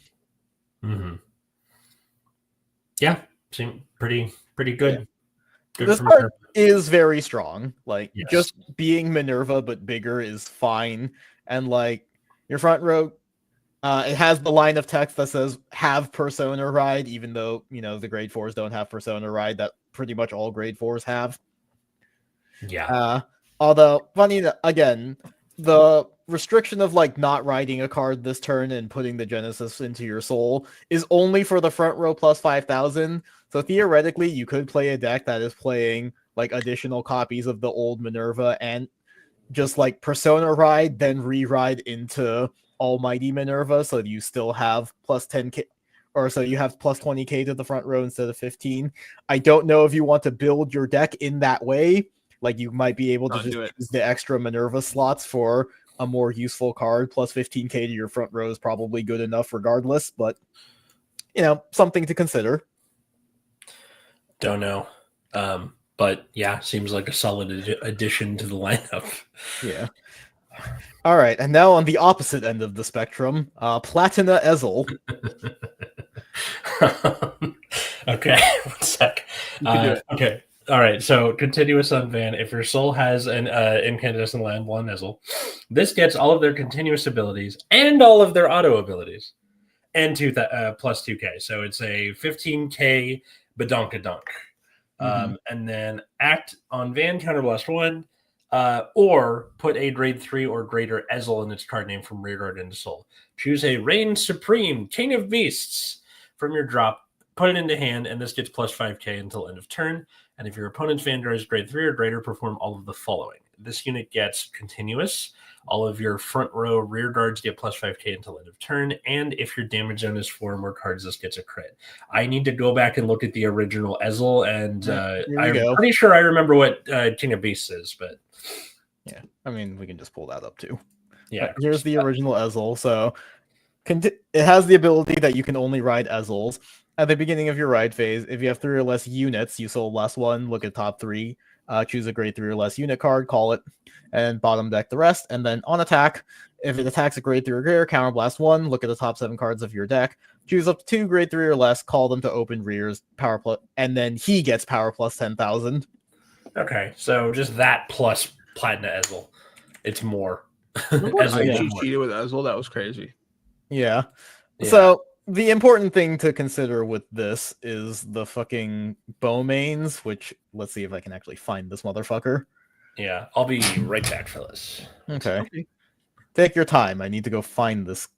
Mm-hmm. Yeah, seemed pretty good. Yeah. This card is very strong. Like, just being Minerva but bigger is fine. And like your front row, it has the line of text that says "have Persona Ride," even though the grade 4s don't have Persona Ride. That pretty much all grade 4s have. Yeah. Although funny again, the restriction of like not riding a card this turn and putting the Genesis into your soul is only for the front row plus 5,000. So theoretically, you could play a deck that is playing like additional copies of the old Minerva and just like Persona Ride, then re-ride into Almighty Minerva, so you still have plus 10k, or so you have plus 20k to the front row instead of 15. I don't know if you want to build your deck in that way. Like, you might be able to just use the extra Minerva slots for a more useful card. Plus 15k to your front row is probably good enough regardless, but something to consider. Don't know. But yeah, seems like a solid addition to the lineup. Yeah. All right, and now on the opposite end of the spectrum, Platina Ezel. Okay, one sec. Okay. All right, so continuous on Van. If your soul has an incandescent land, one Ezel, this gets all of their continuous abilities and all of their auto abilities, and plus 2k. So it's a 15k badonkadonk. And then act on Van, counterblast 1, or put a grade 3 or greater Ezel in its card name from rearguard into soul. Choose a Reign Supreme King of Beasts from your drop, put it into hand, and this gets plus 5k until end of turn. And if your opponent's Van draws grade 3 or greater, perform all of the following. This unit gets continuous. All of your front row rear guards get plus 5k until end of turn. And if your damage zone is 4 or more cards, this gets a crit. I need to go back and look at the original Ezel, and I'm pretty sure I remember what King of Beasts is, but yeah, I mean, we can just pull that up too. Yeah, here's the original Ezel. So it has the ability that you can only ride Ezels. At the beginning of your ride phase, if you have 3 or less units, you Soul Blast 1, look at top 3, choose a grade 3 or less unit card, call it, and bottom deck the rest. And then on attack, if it attacks a grade 3 or greater, counterblast 1, look at the top 7 cards of your deck, choose up to 2 grade 3 or less, call them to open rears, power plus, and then he gets power plus 10,000. Okay, so just that plus Platina Ezel. It's more. I cheated with Ezel. That was crazy. Yeah. So the important thing to consider with this is the fucking bow mains, which, let's see if I can actually find this motherfucker. Yeah, I'll be right back, fellas. Okay. Take your time. I need to go find this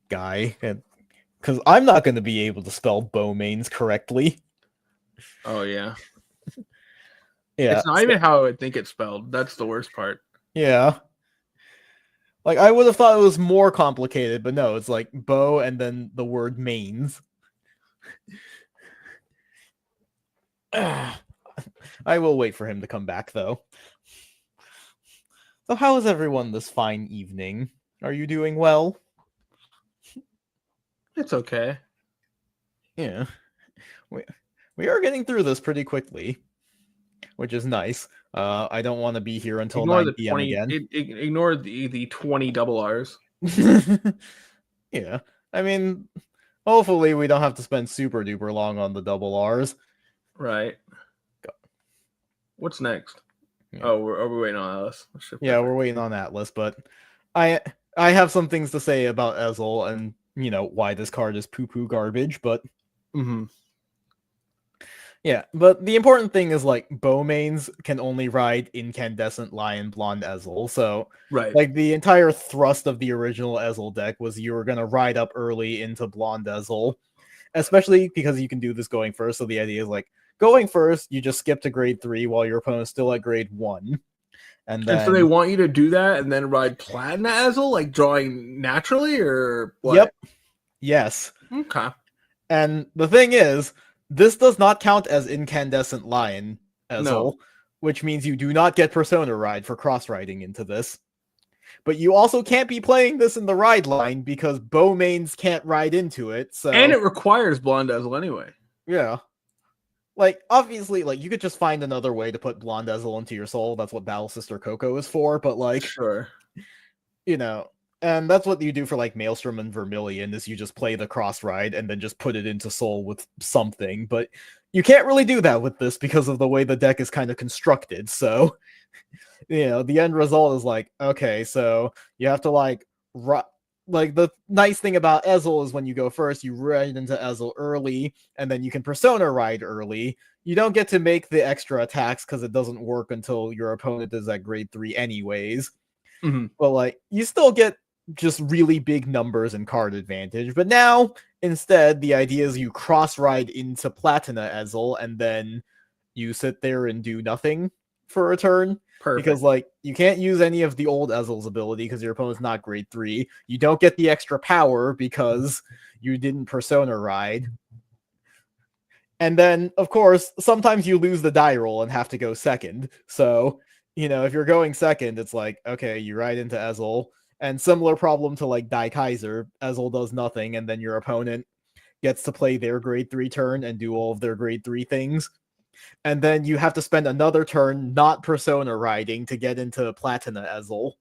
guy, because I'm not going to be able to spell bow mains correctly. Oh, yeah. Yeah. It's not even how I would think it's spelled. That's the worst part. Yeah. Like, I would have thought it was more complicated, but no, it's like bow and then the word mains. I will wait for him to come back, though. So how is everyone this fine evening? Are you doing well? It's okay. Yeah. We are getting through this pretty quickly, which is nice. I don't want to be here until 9 p.m. again. Ignore the 20 double R's. Yeah. I mean, hopefully we don't have to spend super duper long on the double R's. Right. What's next? Yeah. Oh, are we waiting on Alice? Yeah, we're waiting on Atlas, but I have some things to say about Ezel and why this card is poo-poo garbage, but yeah, but the important thing is like bow mains can only ride Incandescent Lion Blonde Ezel, so right, like the entire thrust of the original Ezel deck was you were gonna ride up early into Blonde Ezel, especially because you can do this going first. So the idea is like going first, you just skip to grade 3 while your opponent's still at grade 1. And so they want you to do that and then ride Platinum Ezel, like drawing naturally, or what? Yep. Yes. Okay. And the thing is, this does not count as Incandescent Lion Ezel, which means you do not get Persona Ride for cross-riding into this. But you also can't be playing this in the ride line because bow mains can't ride into it. So and it requires Blonde Ezel anyway. Yeah. Like, obviously, like, you could just find another way to put Blonde Ezel into your soul. That's what Battle Sister Coco is for, but, like, sure. And that's what you do for, like, Maelstrom and Vermilion, is you just play the cross ride and then just put it into soul with something, but you can't really do that with this because of the way the deck is kind of constructed, so, the end result is like, okay, so you have to, like, the nice thing about Ezel is when you go first, you ride into Ezel early, and then you can Persona Ride early. You don't get to make the extra attacks because it doesn't work until your opponent is at grade 3 anyways. But, like, you still get just really big numbers and card advantage. But now, instead, the idea is you cross-ride into Platina Ezel, and then you sit there and do nothing for a turn. Perfect. Because, like, you can't use any of the old Ezel's ability because your opponent's not grade 3. You don't get the extra power because you didn't Persona Ride. And then, of course, sometimes you lose the die roll and have to go second. So, if you're going second, it's like, okay, you ride into Ezel. And similar problem to, like, Die Kaiser. Ezel does nothing, and then your opponent gets to play their grade 3 turn and do all of their grade 3 things. And then you have to spend another turn not Persona riding to get into Platina Ezel.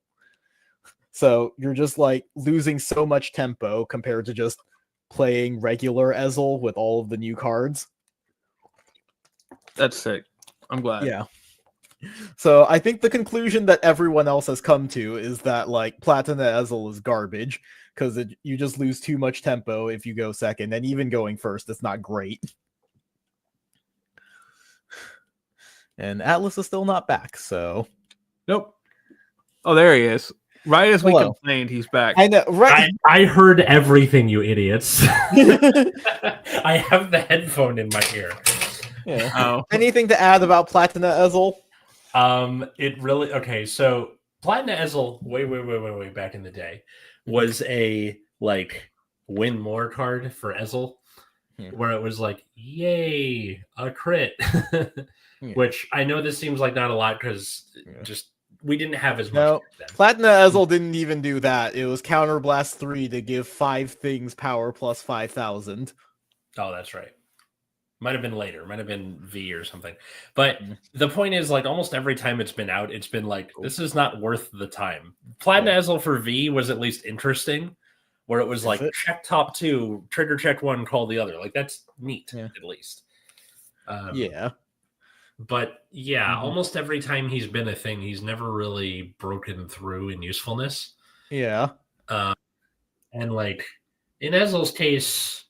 So you're just like losing so much tempo compared to just playing regular Ezel with all of the new cards. That's sick. I'm glad. Yeah. So I think the conclusion that everyone else has come to is that like Platina Ezel is garbage because you just lose too much tempo if you go second, and even going first, it's not great. And Atlas is still not back, so... Nope. Oh, there he is. Right as we complained, he's back. I know, right? I heard everything, you idiots. I have the headphone in my ear. Yeah. Oh. Anything to add about Platina Ezel? It really... Okay, so Platina Ezel, way back in the day, was a, like, win more card for Ezel, where it was like, yay, a crit. Which I know this seems like not a lot because just we didn't have as much. No, Platina Ezel didn't even do that. It was Counterblast 3 to give 5 things power plus 5,000. Oh, that's right. Might have been later. Might have been V or something. But the point is, like, almost every time it's been out, it's been like, this is not worth the time. Platina Ezel for V was at least interesting, where it was like, check top 2, trigger check 1, call the other. Like, that's neat, at least. Yeah. But yeah, almost every time he's been a thing, he's never really broken through in usefulness. Yeah. And like in Ezel's case,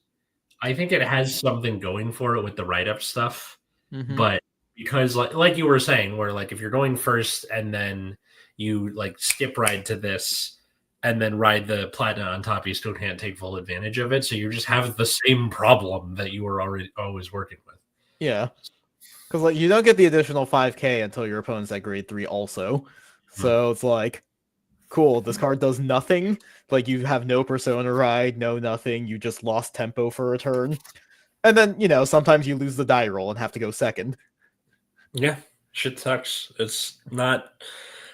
I think it has something going for it with the write-up stuff. But because like you were saying, where like if you're going first and then you like skip ride to this and then ride the Platina on top, you still can't take full advantage of it. So you just have the same problem that you were always working with. Yeah. Because like you don't get the additional 5k until your opponent's at grade 3 also. So it's like, cool, this card does nothing. Like you have no Persona Ride, no nothing. You just lost tempo for a turn. And then, sometimes you lose the die roll and have to go second. Yeah, shit sucks. It's not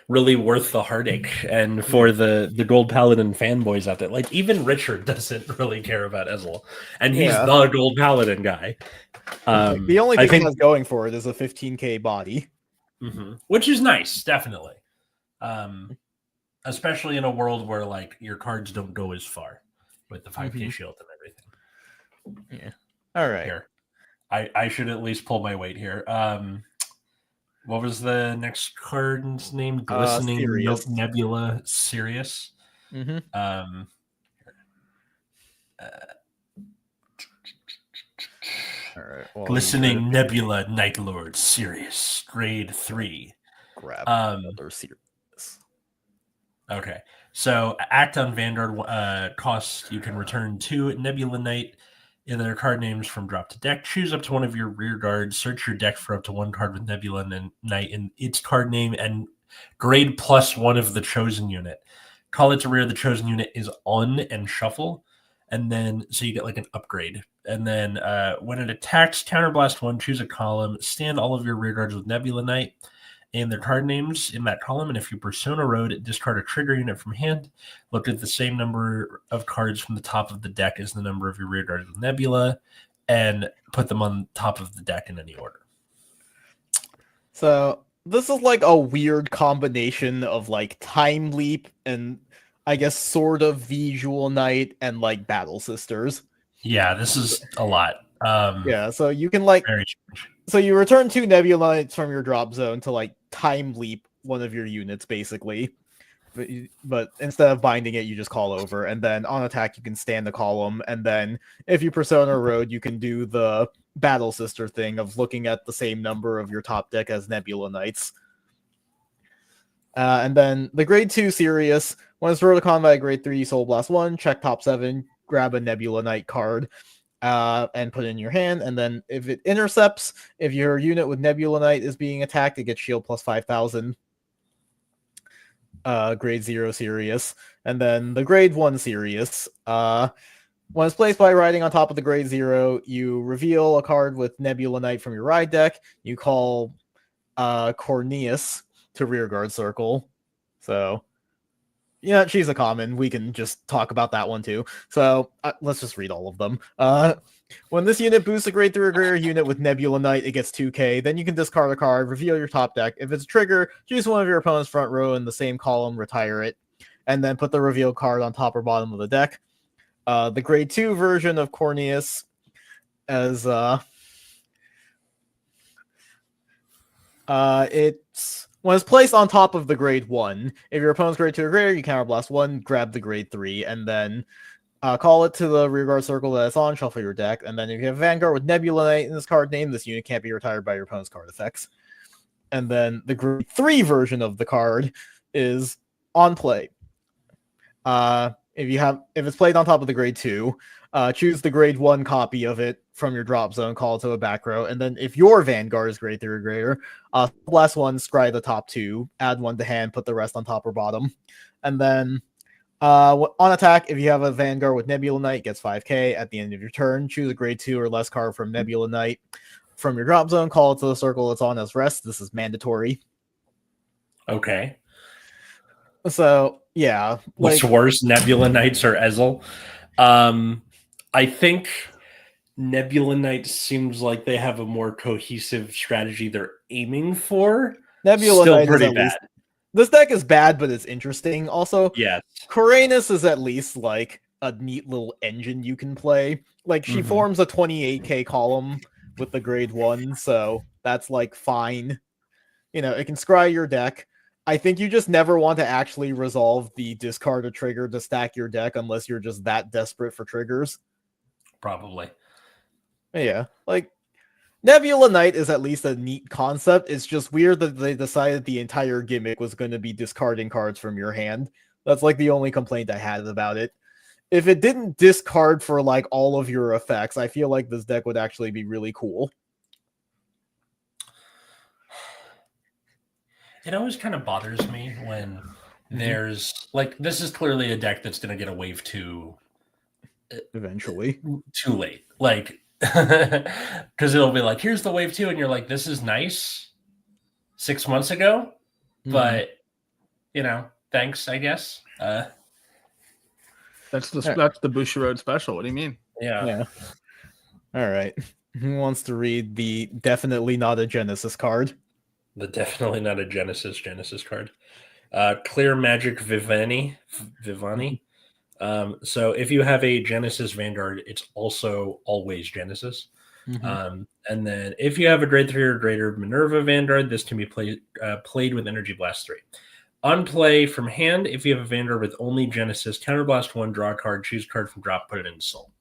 really worth the heartache. And for the Gold Paladin fanboys out there, like even Richard doesn't really care about Ezel. And he's the Gold Paladin guy. The only thing that's going for it is a 15k body. Which is nice, definitely. Especially in a world where like your cards don't go as far with the 5k shield and everything. Yeah. All right. Here. I should at least pull my weight here. What was the next card's name? Glistening Sirius. Nebula Sirius. Mm-hmm. All right. Well, Glistening Nebula Night Lord Sirius, grade 3. Grab another Sirius. Okay. So act on Vanguard cost. You can return 2 Nebula Knight in their card names from drop to deck. Choose up to one of your rear guards. Search your deck for up to 1 card with Nebula Knight in its card name and grade +1 of the chosen unit. Call it to rear. The chosen unit is on and shuffle. And then, so you get like an upgrade. And then when it attacks, counterblast 1, choose a column, stand all of your rear guards with Nebula Knight and their card names in that column. And if you Persona Road, discard a trigger unit from hand. Look at the same number of cards from the top of the deck as the number of your rear guards with Nebula and put them on top of the deck in any order. So this is like a weird combination of like Time Leap and I guess sort of Visual Knight and like Battle Sisters. Yeah, this is a lot. Yeah, so you can like so you return 2 Nebula Knights from your drop zone to like Time Leap one of your units basically. But instead of binding it, you just call over, and then on attack you can stand the column, and then if you Persona Road, you can do the Battle Sister thing of looking at the same number of your top deck as Nebula Knights. And then the grade 2 Sirius, when it's thrown to combat grade 3 Soul Blast 1, check top 7, grab a Nebula Knight card, and put it in your hand, and then if it intercepts, if your unit with Nebula Knight is being attacked, it gets shield plus 5,000. Grade 0 Sirius. And then the grade 1 Sirius, when it's placed by riding on top of the grade 0, you reveal a card with Nebula Knight from your ride deck. You call Corneas to rearguard circle. So, yeah, she's a common. We can just talk about that one too. So, let's just read all of them. When this unit boosts a grade 3 or greater unit with Nebula Knight, it gets 2k. Then you can discard a card, reveal your top deck. If it's a trigger, choose one of your opponent's front row in the same column, retire it, and then put the reveal card on top or bottom of the deck. The grade 2 version of Corneas as it's when it's placed on top of the grade 1. If your opponent's grade 2 or greater, you counterblast 1, grab the grade 3, and then call it to the rearguard circle that it's on, shuffle your deck, and then if you have Vanguard with Nebula Knight in this card name, this unit can't be retired by your opponent's card effects. And then the grade 3 version of the card is on play. If it's played on top of the grade 2, choose the grade 1 copy of it from your drop zone, call it to a back row, and then if your Vanguard is grade 3 or greater, last one, scry the top 2, add 1 to hand, put the rest on top or bottom. And then on attack, if you have a Vanguard with Nebula Knight, gets 5k at the end of your turn. Choose a grade 2 or less card from Nebula Knight from your drop zone, call it to the circle it's on as rest. This is mandatory. Okay. So, yeah. What's worse, Nebula Knights or Ezel? I think Nebula Knight seems like they have a more cohesive strategy they're aiming for. Nebula Still Knight pretty is at bad. least this deck is bad, but it's interesting. Also, yes, Corneas is at least like a neat little engine you can play. Like she forms a 28k column with the grade 1, so that's like fine. You know, it can scry your deck. I think you just never want to actually resolve the discard a trigger to stack your deck unless you're just that desperate for triggers. Probably. Yeah, like Nebula Knight is at least a neat concept. It's just weird that they decided the entire gimmick was going to be discarding cards from your hand. That's like the only complaint I had about it. If it didn't discard for like all of your effects, I feel like this deck would actually be really cool. It always kind of bothers me when there's like, this is clearly a deck that's going to get a wave 2 eventually. Too late. Like, because it'll be like, here's the wave 2, and you're like, this is nice 6 months ago, but you know, thanks, I guess. That's the Bushiroad special. What do you mean? Yeah. All right. Who wants to read the definitely not a Genesis card? The definitely not a Genesis card. Clear Magic Vivani. So if you have a Genesis Vanguard, it's also always Genesis. And then if you have a grade 3 or greater Minerva Vanguard, this can be played with Energy Blast 3. On play from hand, if you have a Vanguard with only Genesis, Counterblast 1, draw a card, choose a card from drop, put it in Soul.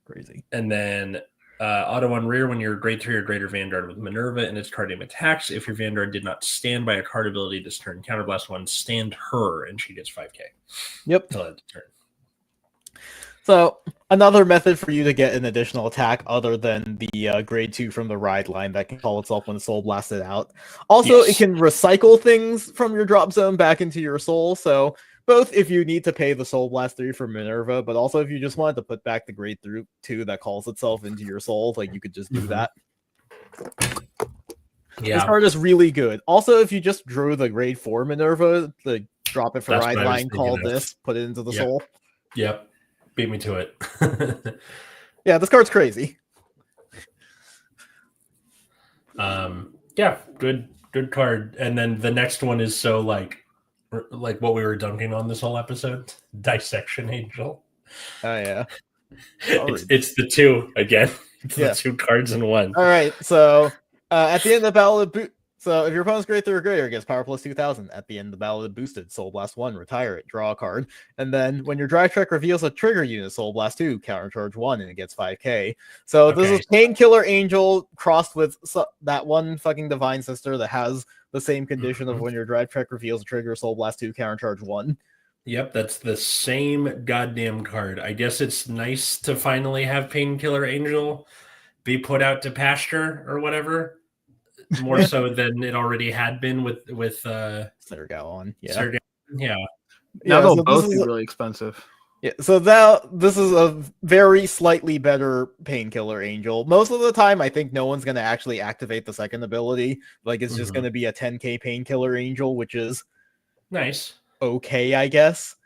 Crazy. And then auto on rear when you're grade 3 or greater Vanguard with Minerva and its card name attacks. If your Vanguard did not stand by a card ability this turn, Counterblast 1, stand her, and she gets 5k. Yep. Till end of turn. So another method for you to get an additional attack other than the grade 2 from the ride line that can call itself when Soul Blasted out. Also, It can recycle things from your drop zone back into your Soul. So both if you need to pay the Soul Blast 3 for Minerva, but also if you just wanted to put back the grade 2 that calls itself into your Soul, like you could just do that. Yeah. This card is really good. Also, if you just drew the grade 4 Minerva, the drop it for ride line, call this, put it into the Soul. Yep. Beat me to it. Yeah, this card's crazy. Yeah, good card. And then the next one is so like what we were dunking on this whole episode, Dissection Angel. Oh yeah. It's the 2 again. It's the 2 cards in 1. All right, so at the end of the battle so if your opponent's grade 3 or greater, it gets power plus 2000. At the end of the battle, it boosted Soul Blast 1, retire it, draw a card. And then when your drive check reveals a trigger unit, Soul Blast 2, countercharge 1, and it gets 5k. So this is Painkiller Angel crossed with that one fucking Divine Sister that has the same condition of when your drive check reveals a trigger, Soul Blast 2, countercharge 1. Yep, that's the same goddamn card. I guess it's nice to finally have Painkiller Angel be put out to pasture or whatever. More so than it already had been with Sergalon. Yeah. Now they'll both be really expensive. Yeah, so this is a very slightly better Painkiller Angel. Most of the time, I think no one's going to actually activate the second ability. Like, it's just going to be a 10k Painkiller Angel, which is nice. Okay, I guess.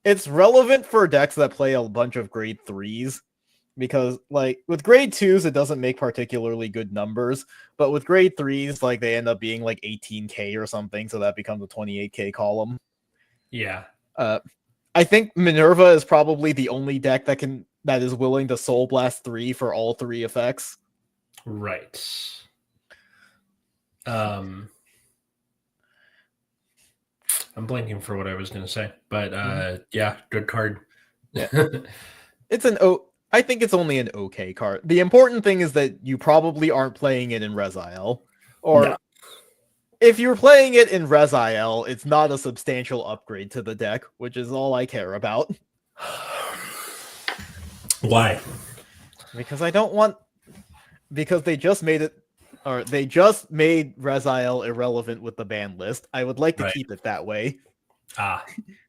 It's relevant for decks that play a bunch of grade 3s. Because, like, with grade 2s, it doesn't make particularly good numbers. But with grade 3s, like, they end up being, like, 18k or something. So that becomes a 28k column. Yeah. I think Minerva is probably the only deck that is willing to Soul Blast 3 for all 3 effects. Right. I'm blanking for what I was going to say. But, yeah, good card. Yeah. I think it's only an okay card. The important thing is that you probably aren't playing it in Rezile. Or if you're playing it in Rezile, it's not a substantial upgrade to the deck, which is all I care about. Why? Because I don't want... Because they just made it... Or they just made Rezile irrelevant with the ban list. I would like to keep it that way. Ah,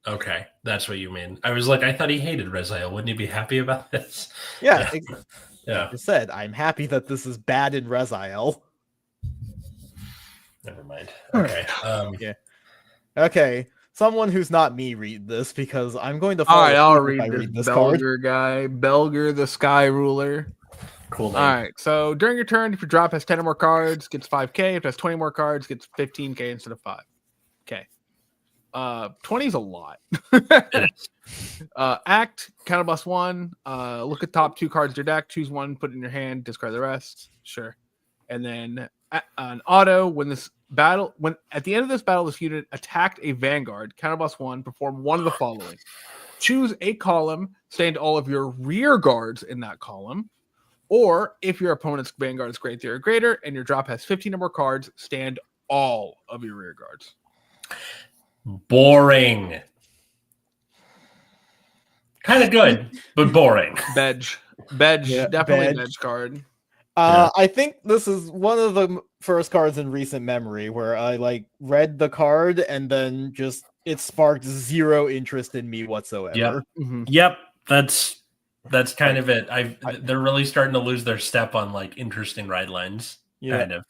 okay. That's what you mean. I was like, I thought he hated Rezile. Wouldn't he be happy about this? Yeah. Yeah. Like I said, I'm happy that this is bad in Rezile. Never mind. Okay. Yeah. Okay. Someone who's not me read this because I'm going to follow. All right, I'll read this Belger guy. Belger the Sky Ruler. Cool name. All right. So during your turn, if your drop has 10 or more cards, gets 5k. If it has 20 more cards, gets 15k instead of 5. Okay. 20 is a lot. Act, counterblast 1. Look at top 2 cards of your deck. Choose one, put it in your hand, discard the rest. Sure. And then an auto, when at the end of this battle, this unit attacked a Vanguard, counterblast 1, perform one of the following. Choose a column, stand all of your rear guards in that column. Or if your opponent's Vanguard is grade 3 or greater and your drop has 15 or more cards, stand all of your rear guards. Boring. Kind of good, but boring. Bedge, definitely Bedge card. I think this is one of the first cards in recent memory where I read the card and then just it sparked zero interest in me whatsoever. Yep. Mm-hmm. Yep. That's kind of it. They're really starting to lose their step on interesting ride lines. Yeah. Kind of.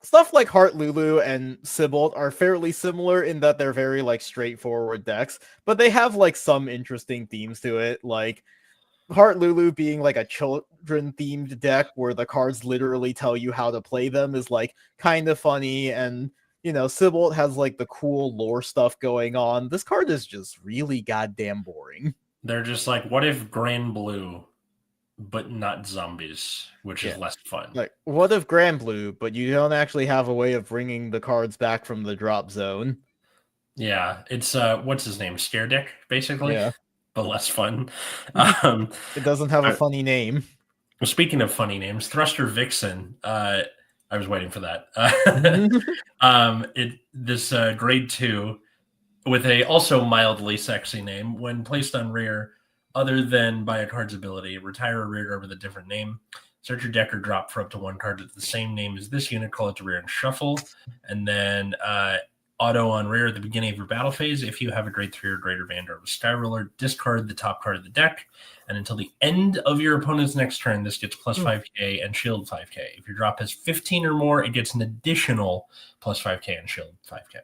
Stuff like Heart Lulu and Sybil are fairly similar in that they're very straightforward decks, but they have some interesting themes to it. Like Heart Lulu being a children themed deck where the cards literally tell you how to play them is kind of funny, and Sybil has the cool lore stuff going on. This card is just really goddamn boring. They're just what if Grand Blue but not zombies, which is less fun. Like, what if Grand Blue, but you don't actually have a way of bringing the cards back from the drop zone? Yeah, it's what's his name? Scare Dick, basically. Yeah. But less fun. It doesn't have a funny name. Speaking of funny names, Thruster Vixen. I was waiting for that. This grade 2 with a also mildly sexy name. When placed on rear, other than by a card's ability, retire a rear guard with a different name. Search your deck or drop for up to one card with the same name as this unit. Call it to rear and shuffle, and then auto on rear at the beginning of your battle phase. If you have a grade 3 or greater Vanguard with Sky Roller, discard the top card of the deck. And until the end of your opponent's next turn, this gets plus 5k and shield 5k. If your drop has 15 or more, it gets an additional plus 5k and shield 5k.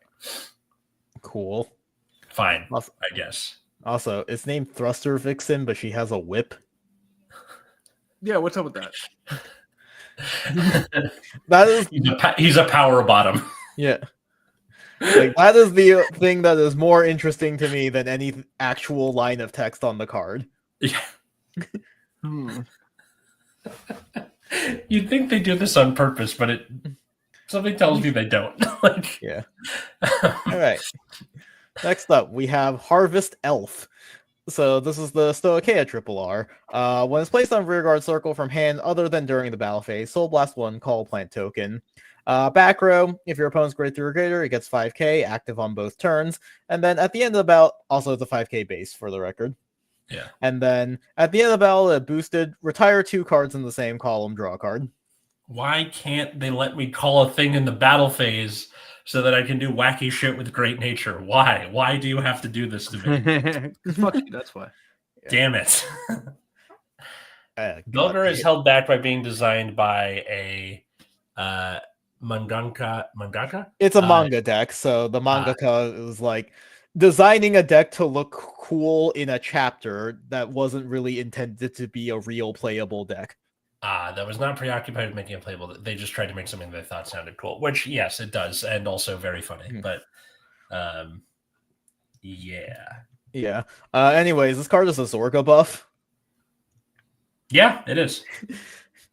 Cool. Fine, also, I guess. Also, it's named Thruster Vixen, but she has a whip. Yeah, what's up with that? That is he's a power bottom. Yeah. Like, that is the thing that is more interesting to me than any actual line of text on the card. Yeah. You'd think they do this on purpose, but something tells me they don't. Yeah. All right. Next up, we have Harvest Elf. So this is the Stoicheia Triple R. When it's placed on rearguard circle from hand other than during the battle phase, Soul Blast 1, call plant token. Back row, if your opponent's grade 3 or greater, it gets 5k, active on both turns. And then at the end of the bout, also it's a 5k base for the record. Yeah. And then at the end of the battle, it boosted, retire 2 cards in the same column, draw a card. Why can't they let me call a thing in the battle phase so that I can do wacky shit with Great Nature? Why? Why do you have to do this to me? Fuck you, that's why. Damn it. Belger is held back by being designed by a mangaka? It's a manga deck, so the mangaka is like designing a deck to look cool in a chapter that wasn't really intended to be a real playable deck. That was not preoccupied with making it playable. They just tried to make something they thought sounded cool, which, yes, it does, and also very funny. But, yeah. Yeah. Anyways, this card is a Zorga buff. Yeah, it is.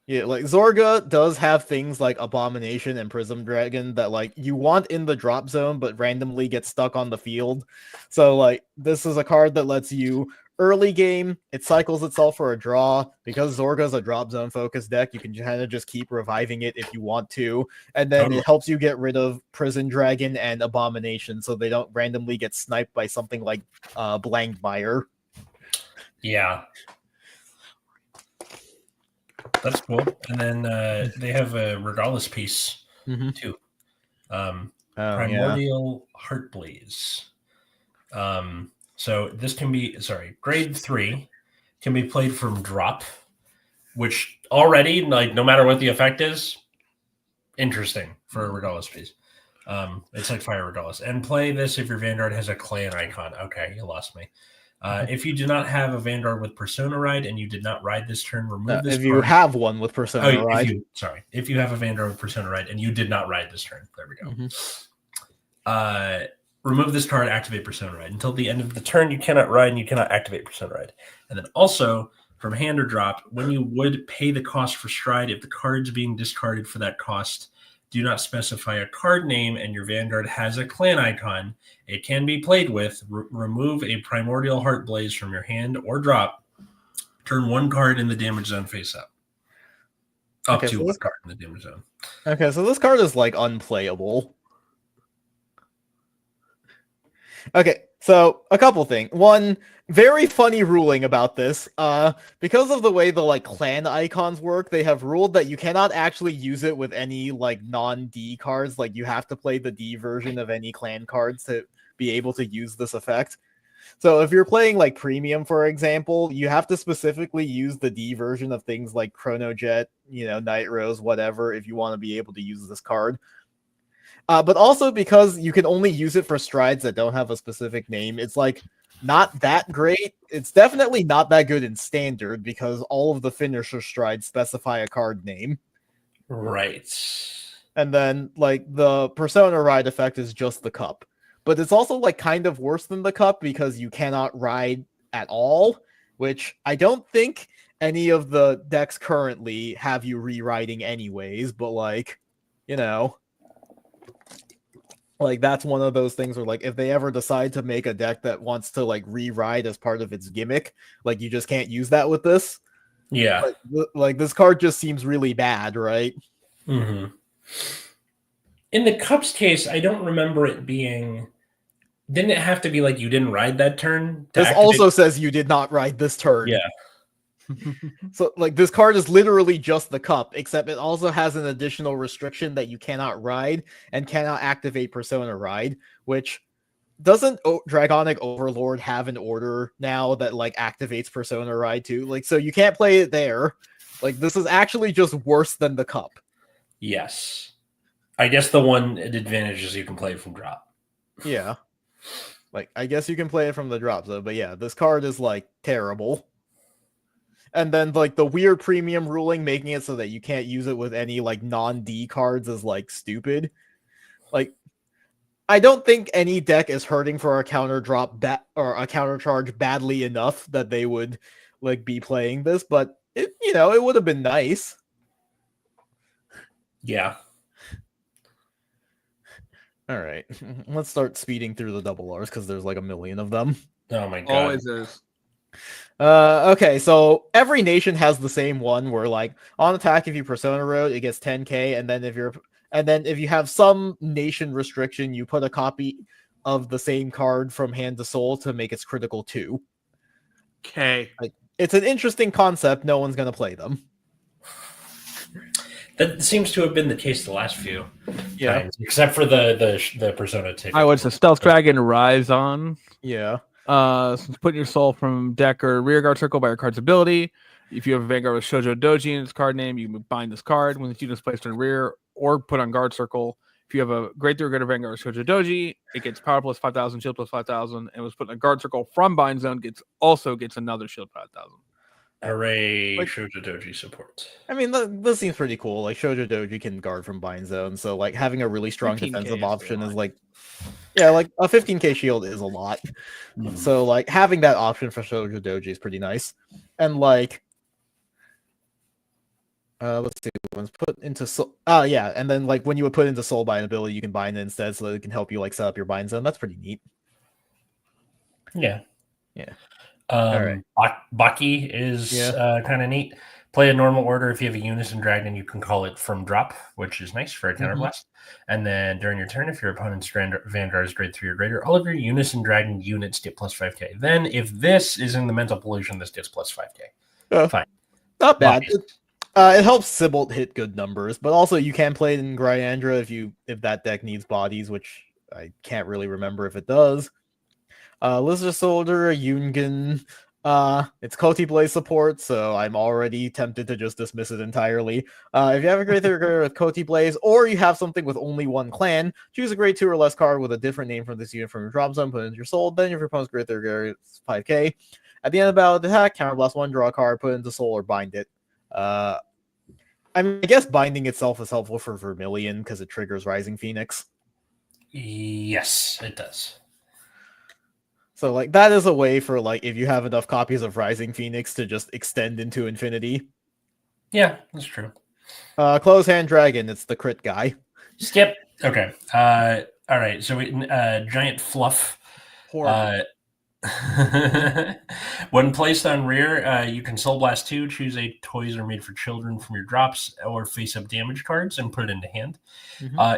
Yeah, like Zorga does have things like Abomination and Prism Dragon that like you want in the drop zone, but randomly get stuck on the field. So like this is a card that lets you early game, it cycles itself for a draw. Because Zorga's a drop zone focused deck, you can kind of just keep reviving it if you want to. And then it helps you get rid of Prison Dragon and Abomination so they don't randomly get sniped by something like Blangmire. Yeah. That's cool. And then they have a Regalis piece too. Primordial Heartblaze. So this can be, grade 3 can be played from drop, which already, like, no matter what the effect is, interesting for a Regalis piece. It's like Fire Regalis. And play this if your Vanguard has a clan icon. Okay, you lost me. If you do not have a Vanguard with Persona Ride and you did not ride this turn, remove this card. If you have one with Persona Ride. If you have a Vanguard with Persona Ride and you did not ride this turn. There we go. Remove this card, activate Persona Ride. Until the end of the turn, you cannot ride and you cannot activate Persona Ride. And then also, from hand or drop, when you would pay the cost for Stride, if the card's being discarded for that cost, do not specify a card name and your Vanguard has a clan icon, it can be played with. Remove a Primordial Heartblaze from your hand or drop. Turn 1 card in the damage zone face up. Up to 1 card in the damage zone. Okay, so this card is like unplayable. Okay, so a couple things. One, very funny ruling about this. Because of the way the like clan icons work, they have ruled that you cannot actually use it with any like non-D cards. Like you have to play the D version of any clan cards to be able to use this effect. So if you're playing like premium, for example, you have to specifically use the D version of things like Chronojet, Night Rose, whatever, if you want to be able to use this card. But also because you can only use it for strides that don't have a specific name, it's like not that great. It's definitely not that good in standard because all of the finisher strides specify a card name. Right. And then like the Persona Ride effect is just the cup. But it's also like kind of worse than the cup because you cannot ride at all, which I don't think any of the decks currently have you rewriting anyways, but like, you know, like that's one of those things where like if they ever decide to make a deck that wants to like rewrite as part of its gimmick, like you just can't use that with this. Yeah. Like this card just seems really bad, right? Mm-hmm. In the Cups case, I don't remember it being. Didn't it have to be like you didn't ride that turn? This also says you did not ride this turn. Yeah. So like this card is literally just the cup, except it also has an additional restriction that you cannot ride and cannot activate Persona Ride, which doesn't Dragonic Overlord have an order now that like activates Persona Ride too? Like, so you can't play it there. Like, this is actually just worse than the cup. Yes. I guess the one advantage is you can play it from drop. Yeah. Like, I guess you can play it from the drop, though, but yeah, this card is like terrible. And then like the weird premium ruling making it so that you can't use it with any like non-D cards is like stupid. Like, I don't think any deck is hurting for a counter drop or a counter charge badly enough that they would like be playing this, but it, you know, it would have been nice. Yeah. All right, let's start speeding through the double R's because there's like a million of them. Oh my god. Always is. Okay, so every nation has the same one where like on attack if you Persona Road it gets 10k, and then if you have some nation restriction, you put a copy of the same card from hand to soul to make its critical 2. Okay. Like, it's an interesting concept. No one's gonna play them. That seems to have been the case the last few times, except for the Persona ticket. I was the Stealth Dragon Rise on. Yeah. Since putting your soul from deck or rear guard circle by your card's ability. If you have a Vanguard with Shoujo Doji in its card name, you bind this card. When the unit is placed in rear or put on guard circle, if you have a Great Three Greater Vanguard with Shoujo Doji, it gets power plus 5,000, shield plus 5,000, and was put in a guard circle from bind zone, also gets another shield 5,000. Hooray, like, Shoujo Doji support. I mean, this seems pretty cool. Like, Shoujo Doji can guard from bind zone, so like having a really strong defensive option is like, yeah, like a 15k shield is a lot. So like having that option for Shoujo Doji is pretty nice. And like, let's see, when it's put into soul. Yeah, and then like when you would put into soul bind ability, you can bind it instead, so that it can help you like set up your bind zone. That's pretty neat. Yeah. All right. Baki is kind of neat. Play a normal order. If you have a Unison Dragon, you can call it from drop, which is nice for a counterblast. And then during your turn, if your opponent's Vanguard is grade 3 or greater, all of your Unison Dragon units get plus 5k. Then if this is in the mental pollution, this gets plus 5k. Fine. Not bad. It helps Sybil hit good numbers, but also you can play it in Gryandra if that deck needs bodies, which I can't really remember if it does. Lizard Soldier, Yungen, it's Koti Blaze support, so I'm already tempted to just dismiss it entirely. If you have a grade 3 with Koti Blaze, or you have something with only one clan, choose a grade 2 or less card with a different name from this unit from your drop zone, put it into your soul, then if your opponent's grade 3 it's 5k. At the end of the battle attack, counterblast 1, draw a card, put it into soul, or bind it. I mean, I guess binding itself is helpful for Vermilion because it triggers Rising Phoenix. Yes, it does. So, like, that is a way for, like, if you have enough copies of Rising Phoenix to just extend into infinity. Yeah, that's true. Close Hand Dragon, it's the crit guy. Skip. Okay. All right. So, Giant Fluff. When placed on rear, you can Soul Blast 2, choose a Toys Are Made for Children from your drops or face-up damage cards and put it into hand.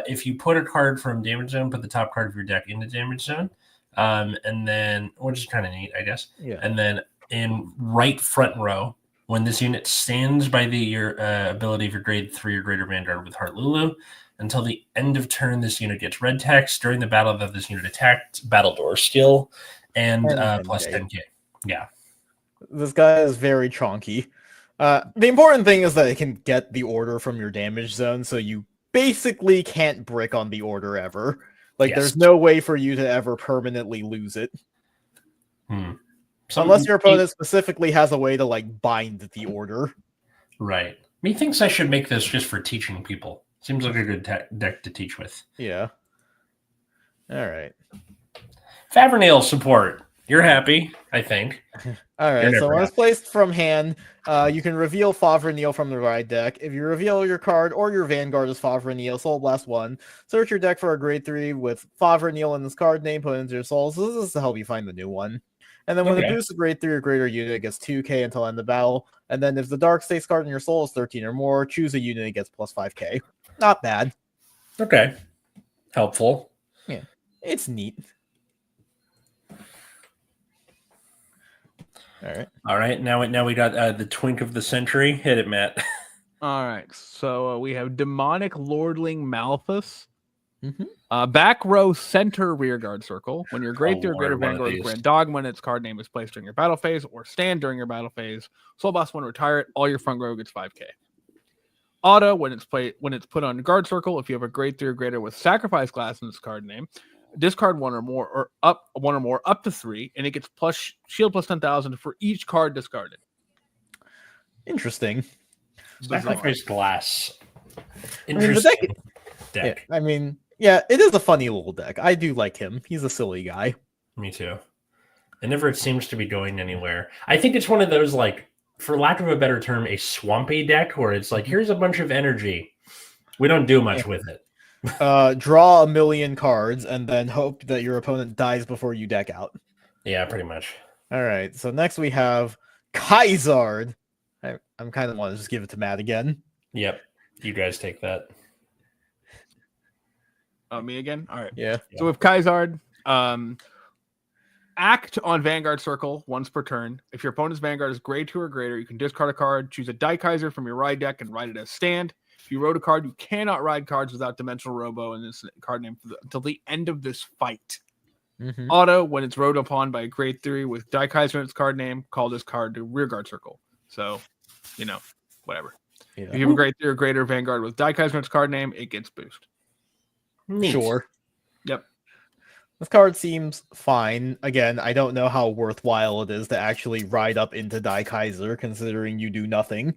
If you put a card from damage zone, put the top card of your deck into damage zone. And then, which is kind of neat, I guess. Yeah. And then in right front row, when this unit stands by your ability of your grade 3 or greater Vanguard with Heart Lulu, until the end of turn, this unit gets red text. During the battle that this unit attacked, Battle Door skill, and plus 10k. Yeah. This guy is very chonky. The important thing is that it can get the order from your damage zone, so you basically can't brick on the order ever. Like, there's no way for you to ever permanently lose it. Unless your opponent specifically has a way to, like, bind the order. Right. Methinks I should make this just for teaching people. Seems like a good deck to teach with. Yeah. All right. Favernail support. You're happy, I think. All right, so when it's placed from hand, you can reveal Favre Neil from the ride deck. If you reveal your card or your Vanguard as Favre Neil, Soul Blast 1, search your deck for a grade 3 with Favre Neil in this card name, put it into your soul. So this is to help you find the new one. And then when it boosts a grade 3 or greater unit, it gets 2k until end of battle. And then if the Dark States card in your soul is 13 or more, choose a unit, it gets plus 5k. Not bad. Okay. Helpful. Yeah, it's neat. All right. Now we got the twink of the century. Hit it, Matt. All right. So we have Demonic Lordling Malthus. Back row center rearguard circle. When your grade 3 or greater Vanguard is Grand Dog, when its card name is placed during your battle phase or stand during your battle phase, Soul Boss 1 retire it. All your front row gets 5k. Auto when it's put on guard circle. If you have a grade 3 or greater with sacrifice class in its card name, discard one or more up to 3, and it gets plus shield plus 10,000 for each card discarded. Interesting. Sacrifice glass. Interesting deck. Yeah, I mean, yeah, it is a funny little deck. I do like him. He's a silly guy. Me too. It never seems to be going anywhere. I think it's one of those, like, for lack of a better term, a swampy deck where it's like, here's a bunch of energy. We don't do much with it. Draw 1 million cards and then hope that your opponent dies before you deck out. Yeah, pretty much. All right, so next we have Kaizard. I'm kind of want to just give it to Matt again. Yep, you guys take that. Me again? All right. Yeah. So with Kaizard, act on Vanguard Circle once per turn. If your opponent's Vanguard is grade 2 or greater, you can discard a card, choose a Daikaiser from your ride deck, and ride it as stand. If you rode a card, you cannot ride cards without Dimensional Robo in this card name until the end of this fight. Auto, when it's rode upon by a grade 3 with Daikaiser in its card name, call this card to Rearguard Circle. So, whatever. Yeah. If you have a grade 3 or greater Vanguard with Daikaiser in its card name, it gets boost. Neat. Sure. Yep. This card seems fine. Again, I don't know how worthwhile it is to actually ride up into Daikaiser, considering you do nothing.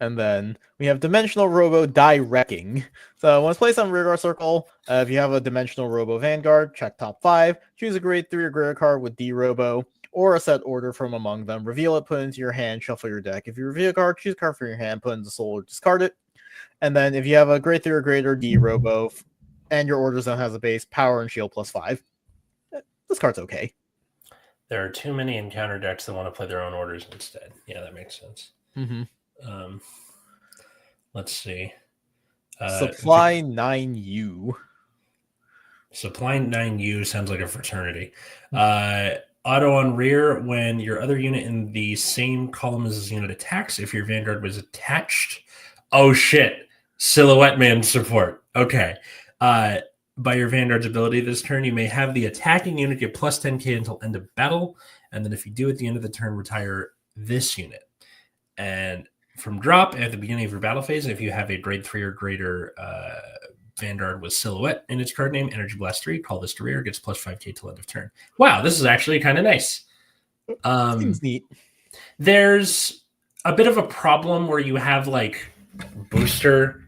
And then we have Dimensional Robo Die Wrecking. So when it's placed on Rearguard Circle, if you have a Dimensional Robo Vanguard, check top 5, choose a grade 3 or greater card with D Robo, or a set order from among them, reveal it, put it into your hand, shuffle your deck. If you reveal a card, choose a card from your hand, put it into soul, or discard it. And then if you have a grade 3 or greater D Robo, and your order zone has a base, power and shield plus 5, this card's okay. There are too many encounter decks that want to play their own orders instead. Yeah, that makes sense. Let's see. Supply 9U. Supply 9U sounds like a fraternity. Auto on rear, when your other unit in the same column as this unit attacks, if your Vanguard was attached. Oh shit. Silhouette Man support. Okay. By your Vanguard's ability this turn, you may have the attacking unit get plus 10k until end of battle, and then if you do at the end of the turn, retire this unit. And from drop at the beginning of your battle phase, if you have a grade 3 or greater Vanguard with Silhouette in its card name, Energy Blast 3, call this to rear, gets plus 5k till end of turn. Wow, this is actually kind of nice. Seems neat. There's a bit of a problem where you have like booster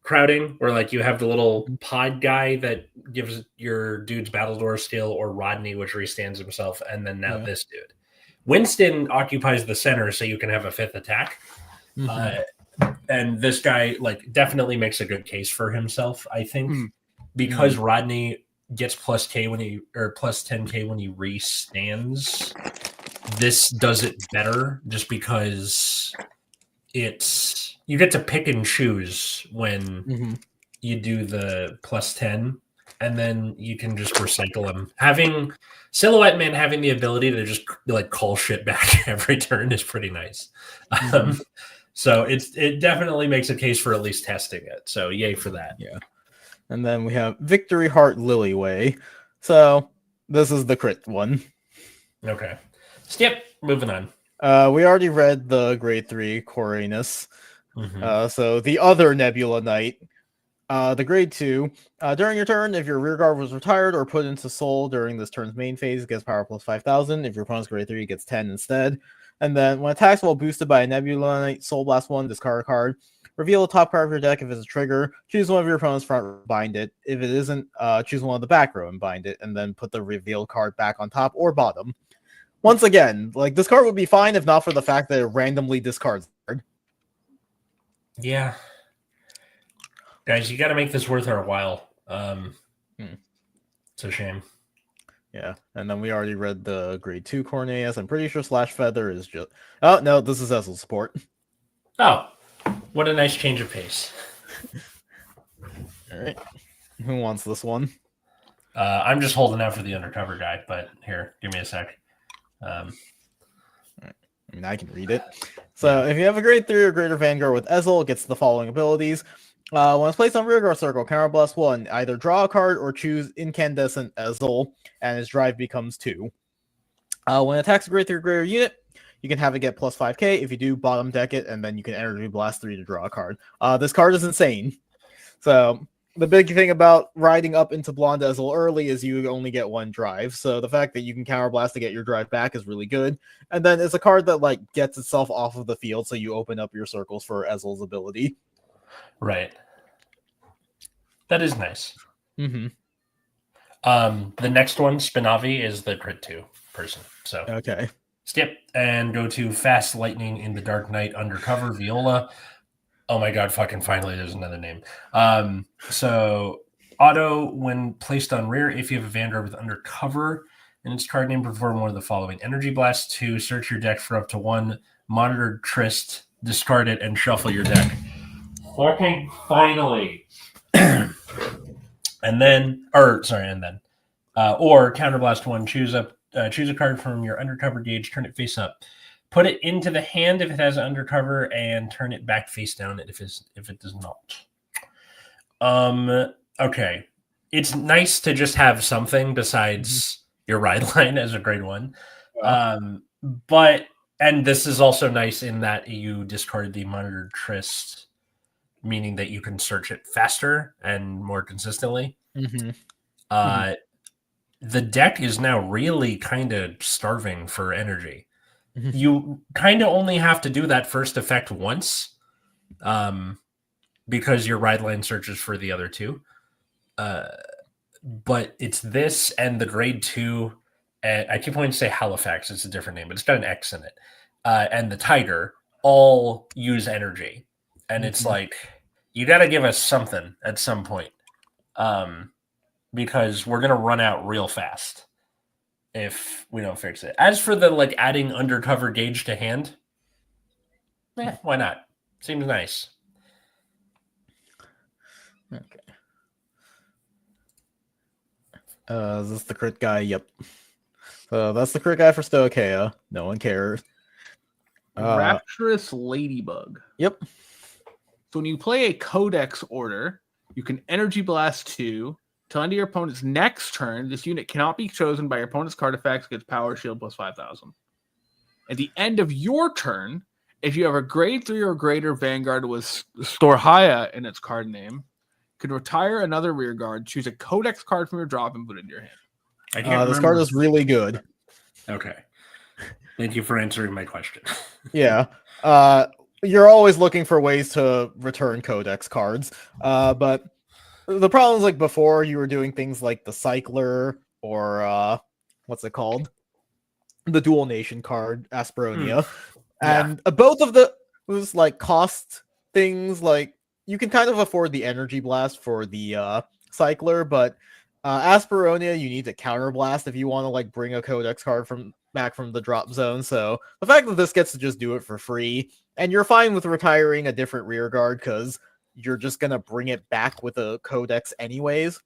crowding, where like you have the little pod guy that gives your dude's Battledore skill, or Rodney, which restands himself, and then now this dude. Winston occupies the center, so you can have a 5th attack. And this guy like definitely makes a good case for himself, I think, because Rodney gets plus 10k when he restands. This does it better just because you get to pick and choose when you do the plus 10, and then you can just recycle them. Having Silhouette Man having the ability to just like call shit back every turn is pretty nice. So it definitely makes a case for at least testing it. So yay for that. Yeah. And then we have Victory Heart Lilyway. So this is the crit one. Okay. Skip. Moving on. We already read the grade 3 Coranus. So the other Nebula Knight. The grade 2. During your turn, if your rearguard was retired or put into soul during this turn's main phase, it gets power plus 5,000. If your opponent's grade 3, it gets 10 instead. And then when attacks while boosted by a Nebula Knight, Soul Blast 1, discard a card. Reveal the top card of your deck if it's a trigger. Choose one of your opponent's front row, bind it. If it isn't, choose one of the back row and bind it, and then put the reveal card back on top or bottom. Once again, like this card would be fine if not for the fact that it randomly discards the card. Yeah. Guys, you got to make this worth our while. It's a shame. Yeah, and then we already read the grade 2 Cornelius. I'm pretty sure Slash Feather is just... Oh, no, this is Ezel support. Oh, what a nice change of pace. All right. Who wants this one? I'm just holding out for the undercover guy, but here, give me a sec. I mean, I can read it. So, if you have a grade 3 or greater Vanguard with Ezel, it gets the following abilities. When it's placed on rearguard circle, counterblast 1, either draw a card or choose Incandescent Ezel, and its drive becomes 2. When it attacks a grade 3 or greater unit, you can have it get plus 5k. If you do, bottom deck it, and then you can energy blast 3 to draw a card. This card is insane. So, the big thing about riding up into Blonde Ezel early is you only get 1 drive. So, the fact that you can counterblast to get your drive back is really good. And then it's a card that like gets itself off of the field, so you open up your circles for Ezel's ability. Right. That is nice. Mm-hmm. The next one, Spinavi, is the crit 2 person. So okay. Skip and go to Fast Lightning in the Dark Knight Undercover Viola. Oh my god, fucking finally there's another name. So auto when placed on rear, if you have a Vanguard with Undercover and its card name, perform one of the following. Energy Blast 2, search your deck for up to 1 monitored Trist, discard it, and shuffle your deck. Fucking finally. Or counterblast 1, choose a card from your undercover gauge, turn it face up, put it into the hand if it has undercover, and turn it back face down if it does not. Okay, it's nice to just have something besides your ride line as a grade 1. But this is also nice in that you discard the monitored Trist, meaning that you can search it faster and more consistently. The deck is now really kind of starving for energy. You kind of only have to do that first effect once, because your ride line searches for the other 2. But it's this and the grade 2. I keep wanting to say Halifax. It's a different name, but it's got an X in it. And the Tiger all use energy. And it's like, you got to give us something at some point, because we're going to run out real fast if we don't fix it. As for the like adding undercover gauge to hand, why not? Seems nice. Okay. Is this the crit guy? Yep. So that's the crit guy for Stoicheia. No one cares. Rapturous Ladybug. Yep. So when you play a Codex order, you can Energy Blast 2 till end of your opponent's next turn. This unit cannot be chosen by your opponent's card effects, gets Power Shield plus 5,000. At the end of your turn, if you have a grade 3 or greater Vanguard with Storhaya in its card name, you can retire another rear guard, choose a Codex card from your drop, and put it in your hand. This card is really good. Okay. Thank you for answering my question. Yeah. You're always looking for ways to return Codex cards. But the problem is, like, before you were doing things like the Cycler or what's it called? The Dual Nation card, Asperonia. And both of those like cost things, like you can kind of afford the Energy Blast for the Cycler, but Asperonia you need to counterblast if you want to like bring a Codex card back from the drop zone. So the fact that this gets to just do it for free, and you're fine with retiring a different rear guard because you're just gonna bring it back with a Codex anyways.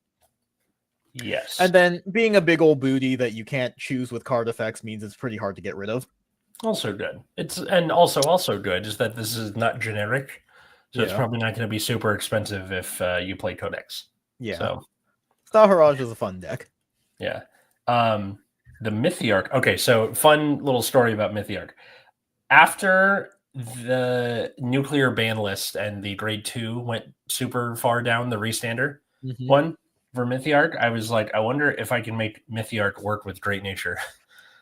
Yes. And then being a big old booty that you can't choose with card effects means it's pretty hard to get rid of. Also good. Also good is that this is not generic, so it's probably not going to be super expensive if you play Codex. Yeah. So Staharaj is a fun deck. Yeah. The Mythiarch. Okay, so fun little story about Mythiarch. After the nuclear ban list and the grade 2 went super far down the restander one for Mythiarch, I was like, I wonder if I can make Mythiarch work with Great Nature.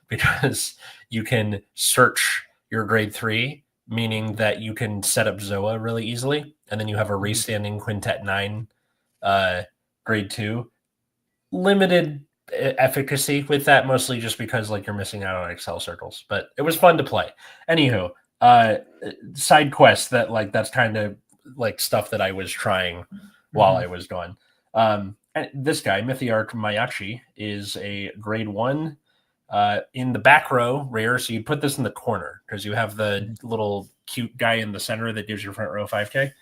Because you can search your grade 3, meaning that you can set up Zoa really easily, and then you have a restanding Quintet 9 grade 2. Limited efficacy with that, mostly just because like you're missing out on Excel circles, but it was fun to play. Anywho, side quests that's kind of like stuff that I was trying while I was gone. And this guy, Mythiarch Mayachi, is a grade 1 in the back row rare. So you put this in the corner because you have the little cute guy in the center that gives your front row 5k.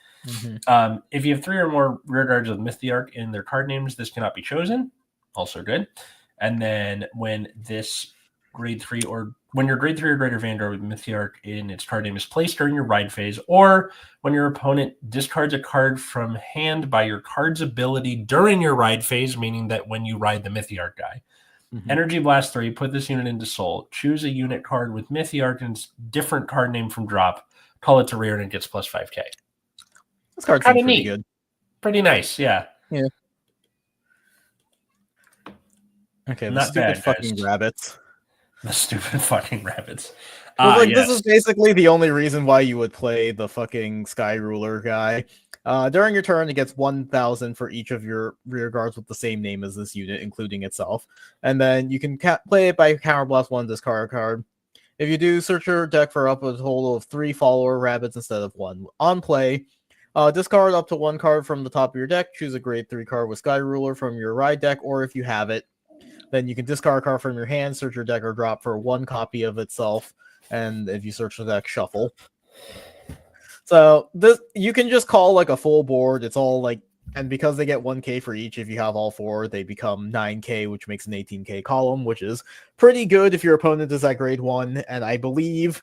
If you have 3 or more rear guards with Mythiarch in their card names, this cannot be chosen. Also good. And then when this grade 3 or when your grade 3 or greater Vanguard with Mythiarch in its card name is placed during your ride phase, or when your opponent discards a card from hand by your card's ability during your ride phase, meaning that when you ride the Mythiarch guy. Energy Blast 3, put this unit into Soul. Choose a unit card with Mythiarch and different card name from drop. Call it to rear and it gets plus 5k. This card seems pretty good. Pretty nice, yeah. Yeah. Okay, the Not stupid bad, fucking guys. rabbits. The stupid fucking rabbits. This is basically the only reason why you would play the fucking Sky Ruler guy. During your turn, it gets 1,000 for each of your rear guards with the same name as this unit, including itself. And then you can play it by Counterblast 1, discard a card. If you do, search your deck for up a total of 3 follower rabbits instead of 1. On play, discard up to 1 card from the top of your deck. Choose a grade 3 card with Sky Ruler from your ride deck, or if you have it, then you can discard a card from your hand, search your deck, or drop for 1 copy of itself. And if you search the deck, shuffle. So this you can just call like a full board. It's all like, and because they get 1k for each, if you have all 4, they become 9k, which makes an 18k column, which is pretty good if your opponent is at grade 1. And I believe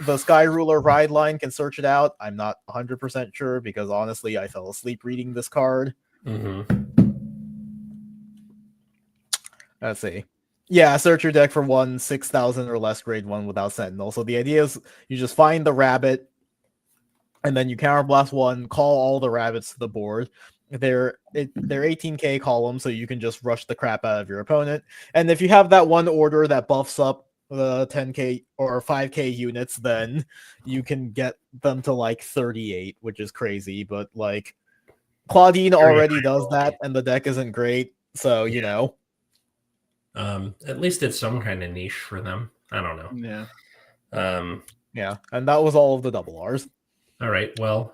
the Sky Ruler ride line can search it out. I'm not 100% sure because honestly, I fell asleep reading this card. Let's see. Yeah, search your deck for 6,000 or less grade 1 without Sentinel. So the idea is you just find the rabbit, and then you counterblast 1, call all the rabbits to the board. They're 18k columns, so you can just rush the crap out of your opponent. And if you have that one order that buffs up the 10k or 5k units, then you can get them to like 38, which is crazy. But like Claudine already does that, and the deck isn't great, so you know. At least it's some kind of niche for them. I don't know. Yeah. Yeah, and that was all of the double R's. All right. Well,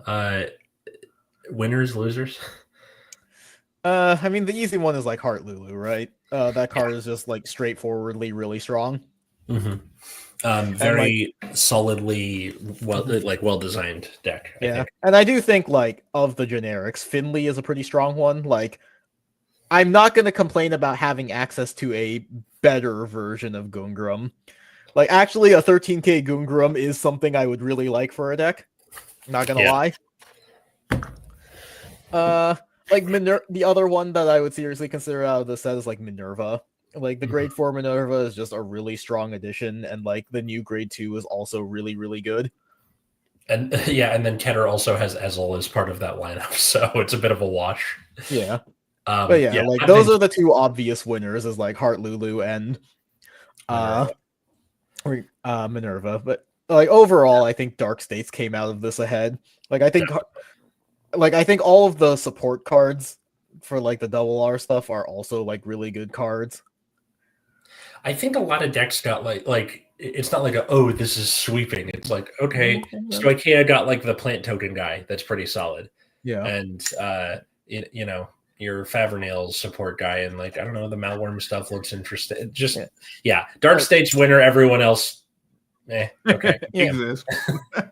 winners, losers. I mean, the easy one is like Heart Lulu, right? That card is just like straightforwardly really strong. Very solidly well designed deck. I think. And I do think like of the generics, Finley is a pretty strong one. Like, I'm not going to complain about having access to a better version of Goongrum. Like, actually, a 13k Goongrum is something I would really like for a deck. Not going to lie. Like, the other one that I would seriously consider out of the set is, like, Minerva. Like, the grade 4 Minerva is just a really strong addition, and, like, the new grade 2 is also really, really good. And, and then Keter also has Ezel as part of that lineup, so it's a bit of a wash. Yeah. But like those are the 2 obvious winners, is like Heart Lulu and Minerva. But like overall, I think Dark States came out of this ahead. Like I think all of the support cards for like the double R stuff are also like really good cards. I think a lot of decks got like it's not like this is sweeping. It's like okay, Stoichea got like the plant token guy that's pretty solid. Yeah, and your Favernails support guy, and like I don't know, the Malworm stuff looks interesting. Just Dark States winner, everyone else okay.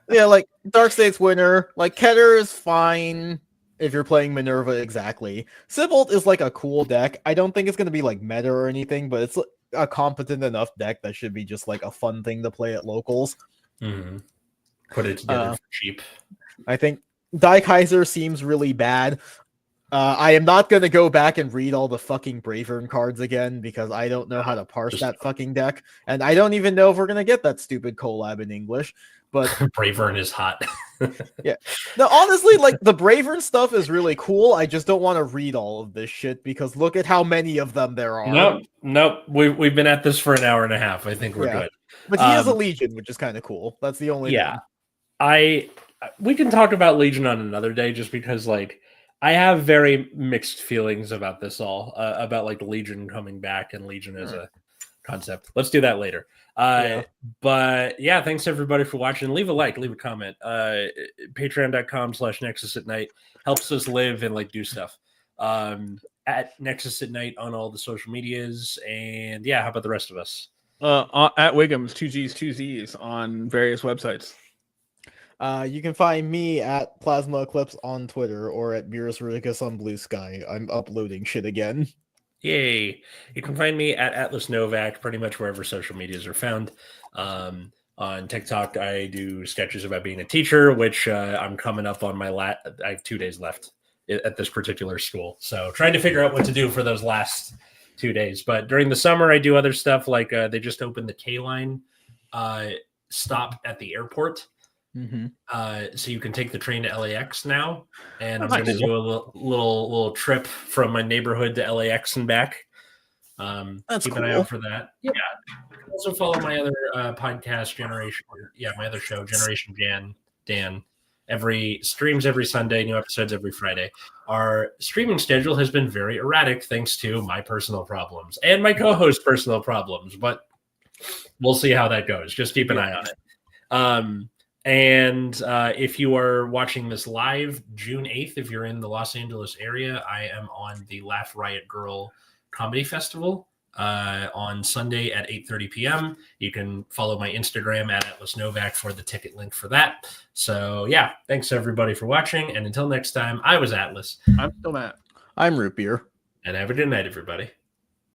Like Dark States winner, like Keter is fine if you're playing Minerva exactly. Sibolt is like a cool deck. I don't think it's going to be like meta or anything, but it's a competent enough deck that should be just like a fun thing to play at locals. Put it together for cheap. I think Die Kaiser seems really bad. I am not going to go back and read all the fucking Bravern cards again because I don't know how to parse that fucking deck. And I don't even know if we're going to get that stupid collab in English. But Bravern is hot. Yeah. No, honestly, like the Bravern stuff is really cool. I just don't want to read all of this shit because look at how many of them there are. Nope. We've been at this for an hour and a half. I think we're good. But he is a Legion, which is kind of cool. That's the only thing. we can talk about Legion on another day, just because like I have very mixed feelings about this all, about like Legion coming back and Legion as a concept. Let's do that later. But yeah, thanks everybody for watching. Leave a like, leave a comment. Patreon.com/Nexus at Night helps us live and like do stuff. At Nexus at Night on all the social medias. And yeah, how about the rest of us? At Wiggums, 2Gs, 2Zs on various websites. You can find me at Plasma Eclipse on Twitter or at Beerus Rudicus on Blue Sky. I'm uploading shit again. Yay. You can find me at Atlas Novak pretty much wherever social medias are found. On TikTok, I do sketches about being a teacher, which I'm coming up on my I have 2 days left at this particular school. So trying to figure out what to do for those last 2 days. But during the summer, I do other stuff like they just opened the K-Line stop at the airport. So you can take the train to LAX now, and I'm going to do a little trip from my neighborhood to LAX and back. That's keep cool. an eye out for that. Yeah. You can also follow my other podcast, my other show, Generation Dan. Streams every Sunday, new episodes every Friday. Our streaming schedule has been very erratic thanks to my personal problems and my co-host personal problems, but we'll see how that goes. Just keep an eye on it. And if you are watching this live, June 8th, if you're in the Los Angeles area, I am on the Laugh Riot Girl Comedy Festival on Sunday at 8:30 p.m. You can follow my Instagram at Atlas Novak for the ticket link for that. So, yeah, thanks everybody for watching. And until next time, I was Atlas. I'm still Matt. I'm Root Beer. And have a good night, everybody.